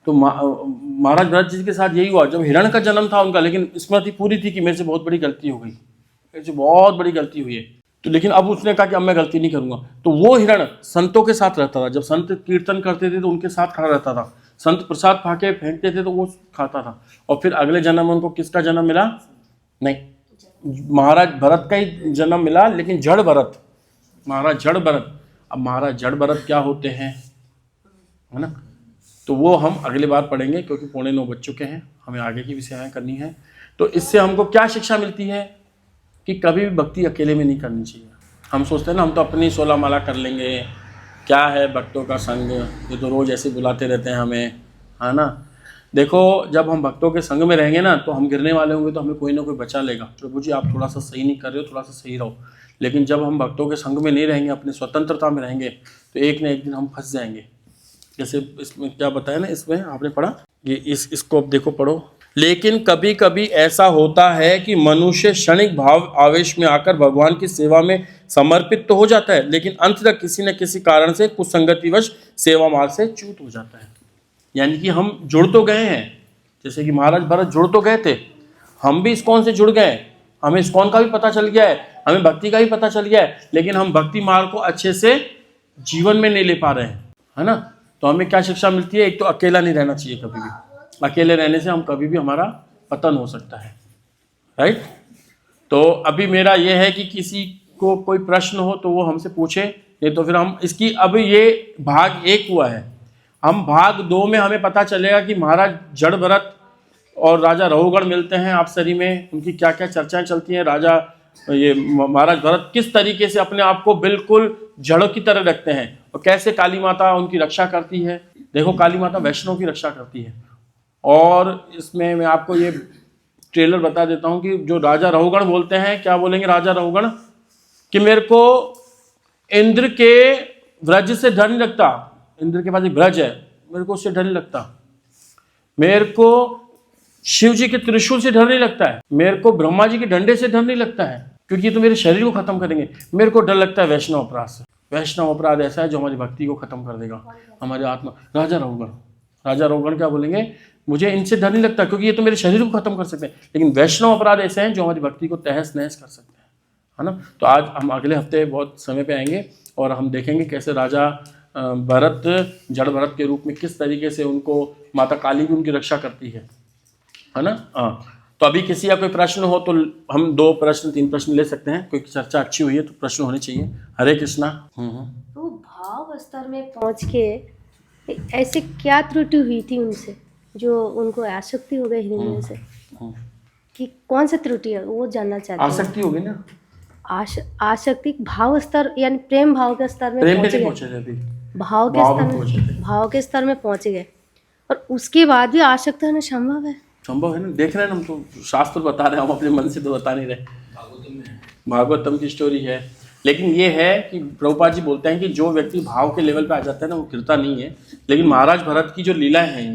तो महाराज भरत जी के साथ यही हुआ, जब हिरण का जन्म था उनका, लेकिन स्मृति पूरी थी कि मेरे से बहुत बड़ी गलती हो गई, मेरे से बहुत बड़ी गलती हुई है। तो लेकिन अब उसने कहा कि अब मैं गलती नहीं करूंगा। तो वो हिरण संतों के साथ रहता था, जब संत कीर्तन करते थे तो उनके साथ खड़ा रहता था, संत प्रसाद फाके फेंकते थे तो वो खाता था। और फिर अगले जन्म में उनको किसका जन्म मिला? नहीं, महाराज भरत का ही जन्म मिला, लेकिन जड़ भरत, महाराज जड़ भरत। अब महाराज जड़ भरत क्या होते हैं, है ना? तो वो हम अगली बार पढ़ेंगे, क्योंकि 8:45 बज चुके हैं, हमें आगे की विषयाएं करनी है। तो इससे हमको क्या शिक्षा मिलती है कि कभी भी भक्ति अकेले में नहीं करनी चाहिए। हम सोचते हैं ना हम तो अपनी 16 माला कर लेंगे, क्या है भक्तों का संग, ये तो रोज़ ऐसे बुलाते रहते हैं हमें, है ना? देखो जब हम भक्तों के संग में रहेंगे ना, तो हम गिरने वाले होंगे तो हमें कोई ना कोई बचा लेगा, प्रभु जी आप थोड़ा सा सही नहीं कर रहे हो, थोड़ा सा सही रहो। लेकिन जब हम भक्तों के संग में नहीं रहेंगे, अपनी स्वतंत्रता में रहेंगे, तो एक न एक दिन हम फंस जाएंगे। जैसे इसमें क्या बताया ना, इसमें आपने पढ़ा, ये इसको अब देखो पढ़ो। लेकिन कभी कभी ऐसा होता है कि मनुष्य क्षणिक भाव आवेश में आकर भगवान की सेवा में समर्पित तो हो जाता है, लेकिन अंत तक किसी न किसी कारण से कुसंगतिवश सेवा मार्ग से च्युत हो जाता है। यानी कि हम जुड़ तो गए हैं, जैसे कि महाराज भरत जुड़ तो गए थे, हम भी इस्कॉन से जुड़ गए, हमें इस्कॉन का भी पता चल गया है, हमें भक्ति का भी पता चल गया है, लेकिन हम भक्ति मार्ग को अच्छे से जीवन में नहीं ले पा रहे हैं, है ना। तो हमें क्या शिक्षा मिलती है? एक तो अकेला नहीं रहना चाहिए कभी भी, अकेले रहने से हम कभी भी हमारा पतन हो सकता है, राइट। तो अभी मेरा ये है कि किसी को कोई प्रश्न हो तो वो हमसे पूछे, नहीं तो फिर हम इसकी, अब ये भाग 1 हुआ है, हम भाग 2 में हमें पता चलेगा कि महाराज जड़ भरत और राजा रहुगण मिलते हैं आपसरी में, उनकी क्या क्या चर्चाएं चलती हैं, राजा ये महाराज भरत किस तरीके से अपने आप को बिल्कुल जड़ों की तरह रखते हैं और कैसे काली माता उनकी रक्षा करती है। देखो काली माता वैष्णव की रक्षा करती है। और इसमें मैं आपको ये ट्रेलर बता देता हूँ कि जो राजा रहुगण बोलते हैं, क्या बोलेंगे राजा रहुगण, कि मेरे को इंद्र के व्रज से डर नहीं लगता, इंद्र के पास एक ब्रज है, मेरे को उससे डर नहीं लगता, मेरे को शिव जी के त्रिशूल से डर नहीं लगता है, मेरे को ब्रह्मा जी के डंडे से डर नहीं लगता है, क्योंकि ये तो मेरे शरीर को खत्म करेंगे। मेरे को डर लगता है वैष्णव अपराध से। वैष्णव अपराध ऐसा है जो हमारी भक्ति को खत्म कर देगा, हमारी आत्मा। राजा रहुगण क्या बोलेंगे, मुझे इनसे डर नहीं लगता क्योंकि ये तो मेरे शरीर को खत्म कर सकते हैं, लेकिन वैष्णव अपराध ऐसे हैं जो हमारी भक्ति को तहस नहस कर सकते हैं, है ना। तो आज हम अगले हफ्ते बहुत समय पे आएंगे और हम देखेंगे कैसे राजा भरत जड़ भरत के रूप में किस तरीके से उनको माता काली भी उनकी रक्षा करती है ना। हाँ, तो अभी किसी का कोई प्रश्न हो तो हम 2 प्रश्न 3 प्रश्न ले सकते हैं, कोई चर्चा अच्छी हुई है तो प्रश्न होने चाहिए। हरे कृष्णा। तो भाव स्तर में पहुंच के ऐसे क्या त्रुटि हुई थी उनसे जो उनको आसक्ति हो गई हृदय से, कि कौन सा त्रुटि है वो जानना चाहते हैं। आसक्ति हो गई ना, आसक्ति भाव स्तर यानी प्रेम भाव के स्तर में पहुंचे अभी भाव के स्तर में पहुंचे गए, और उसके बाद भी आसक्त होना संभव है ना। देख रहे हैं हम तो, शास्त्र बता रहे हैं, हम अपने मन से तो बता नहीं रहे। भागवतम की स्टोरी है, लेकिन ये है कि प्रभुपाद जी बोलते हैं कि जो व्यक्ति भाव के लेवल पे आ जाता है ना वो गिरता नहीं है। लेकिन महाराज भरत की जो लीलाएं हैं,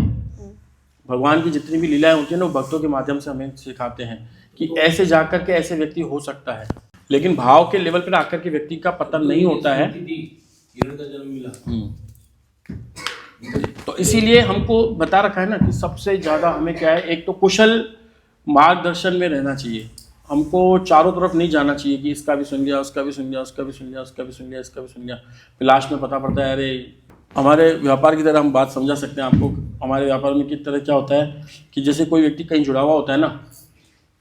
भगवान की जितनी भी लीलाएं होती हैं ना, वो भक्तों के माध्यम से हमें सिखाते हैं कि ऐसे जाकर के ऐसे व्यक्ति हो सकता है। लेकिन भाव के लेवल पर आकर के व्यक्ति का पतन नहीं होता है। तो इसीलिए हमको बता रखा है ना कि सबसे ज़्यादा हमें क्या है, एक तो कुशल मार्गदर्शन में रहना चाहिए। हमको चारों तरफ नहीं जाना चाहिए कि इसका भी सुन लिया, उसका भी सुन लिया, उसका भी सुन लिया, उसका भी सुन लिया, इसका भी सुन लिया, फिर लास्ट में पता पड़ता है अरे। हमारे व्यापार की तरह हम बात समझा सकते हैं आपको। हमारे व्यापार में किस तरह क्या होता है कि जैसे कोई व्यक्ति कहीं जुड़ा हुआ होता है ना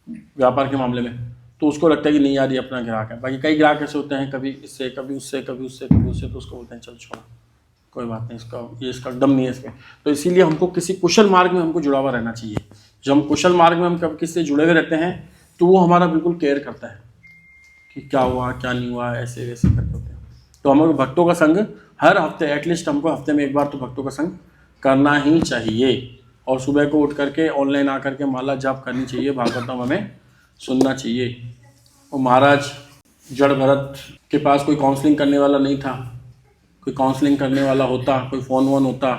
व्यापार के मामले में, तो उसको लगता है कि नहीं यार ये अपना ग्राहक है। बाकी कई ग्राहक ऐसे होते हैं, कभी इससे कभी उससे कभी उससे कभी उससे, तो उसको बोलते हैं चल छोड़ो कोई बात नहीं, इसका दम नहीं है इसमें। तो इसीलिए हमको किसी कुशल मार्ग में हमको जुड़ा हुआ रहना चाहिए। जब हम कुशल मार्ग में हम कब किससे जुड़े हुए रहते हैं तो वो हमारा बिल्कुल केयर करता है कि क्या हुआ क्या नहीं हुआ, ऐसे वैसे करते होते हैं। तो हमें भक्तों का संग हर हफ्ते, एटलीस्ट हमको हफ्ते में 1 बार तो भक्तों का संग करना ही चाहिए। और सुबह को उठ करके ऑनलाइन आकर के माला जाप करनी चाहिए, भागवतम हमें सुनना चाहिए। और महाराज जड़ भरत के पास कोई काउंसलिंग करने वाला नहीं था। कोई काउंसलिंग करने वाला होता, कोई फ़ोन वोन होता,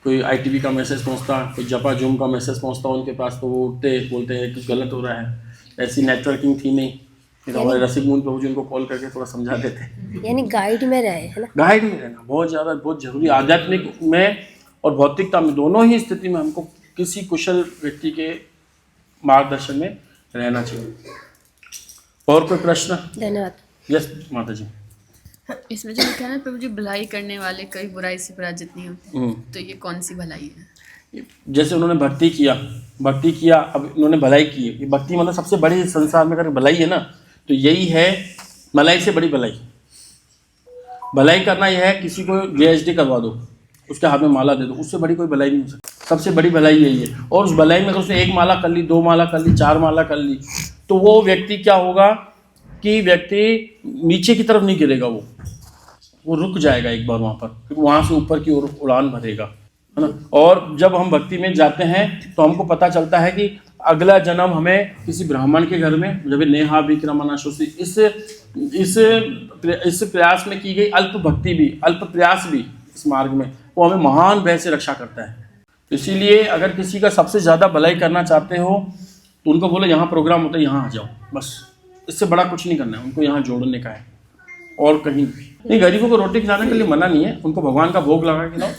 कोई ITV का मैसेज पहुंचता, कोई जपा जूम का मैसेज पहुंचता उनके पास, तो वो उठते बोलते हैं कुछ गलत हो रहा है। ऐसी नेटवर्किंग थी नहीं, तो हमारे रसिक मोहन प्रभु जी उनको कॉल करके थोड़ा समझा देते। यानी गाइड में रहे, है ना। गाइड में रहना बहुत ज़्यादा बहुत जरूरी। आध्यात्मिक में और भौतिकता में दोनों ही स्थिति में हमको किसी कुशल व्यक्ति के मार्गदर्शन में रहना चाहिए। और कोई प्रश्न? धन्यवाद। यस माता जी। इसमें जो लिखा है ना प्रभु जी, भलाई करने वाले कई बुराई से पराजित नहीं होते, तो ये कौन सी भलाई है? जैसे उन्होंने भक्ति किया, अब इन्होंने भलाई की। ये भक्ति मतलब सबसे बड़ी संसार में अगर भलाई है ना तो यही है, मलाई से बड़ी भलाई। भलाई करना यह है किसी को GST करवा दो, उसके हाथ में माला दे दो, उससे बड़ी कोई भलाई नहीं हो सकती। सबसे बड़ी भलाई यही है। और उस भलाई में अगर उसने 1 माला कर ली, 2 माला कर ली, 4 माला कर ली, तो वो व्यक्ति क्या होगा कि व्यक्ति नीचे की तरफ नहीं गिरेगा, वो रुक जाएगा एक बार वहाँ पर, फिर वहाँ से ऊपर की ओर उड़ान भरेगा, है ना। और जब हम भक्ति में जाते हैं तो हमको पता चलता है कि अगला जन्म हमें किसी ब्राह्मण के घर में, जब नेहा विक्रमनाशोसी इस प्रयास में की गई अल्प भक्ति भी, अल्प प्रयास भी इस मार्ग में, वो हमें महान भय से रक्षा करता है। इसीलिए अगर किसी का सबसे ज़्यादा भलाई करना चाहते हो तो उनको बोलो यहाँ प्रोग्राम होता है, यहाँ आ जाओ, बस इससे बड़ा कुछ नहीं करना है, उनको यहाँ जोड़ने का है और कहीं नहीं। गरीबों को रोटी खिलाने के लिए मना नहीं है, उनको भगवान का भोग लगा के लाओ।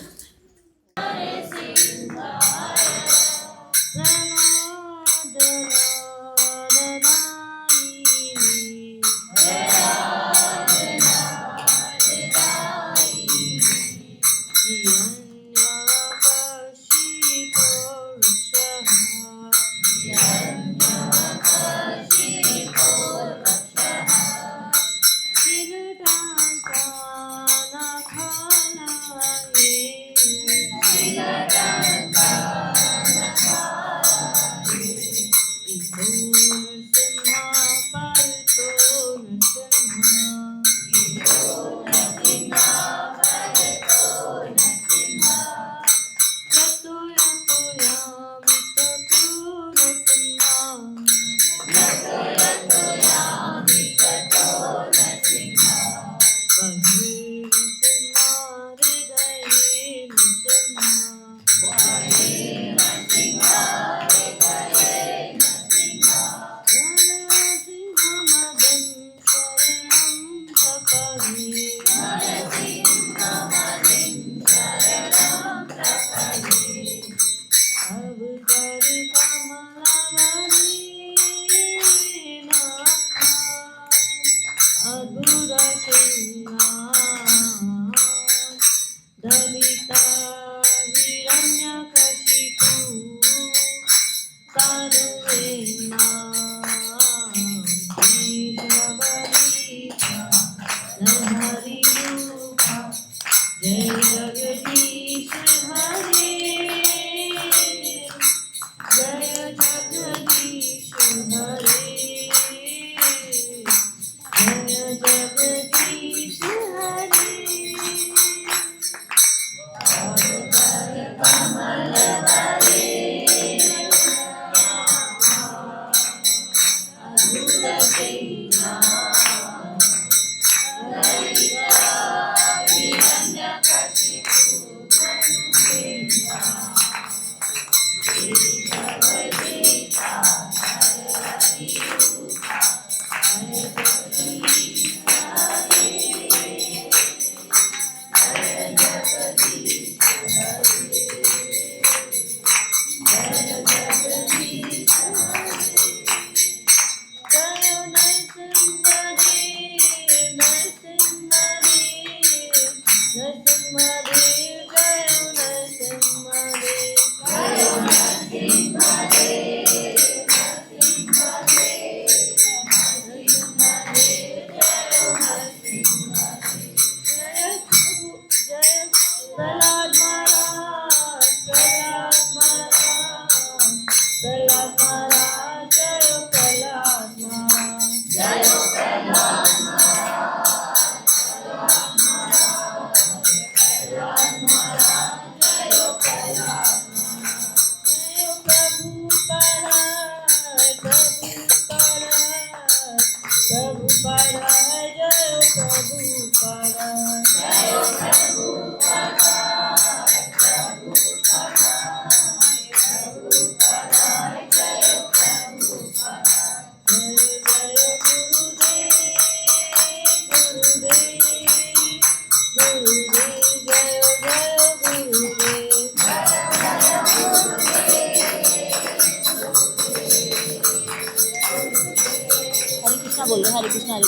हरे कृष्णा बोल रहे, हरे कृष्णा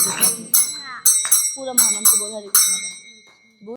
पूरा महामंत्र बोल हरे कृष्णा का।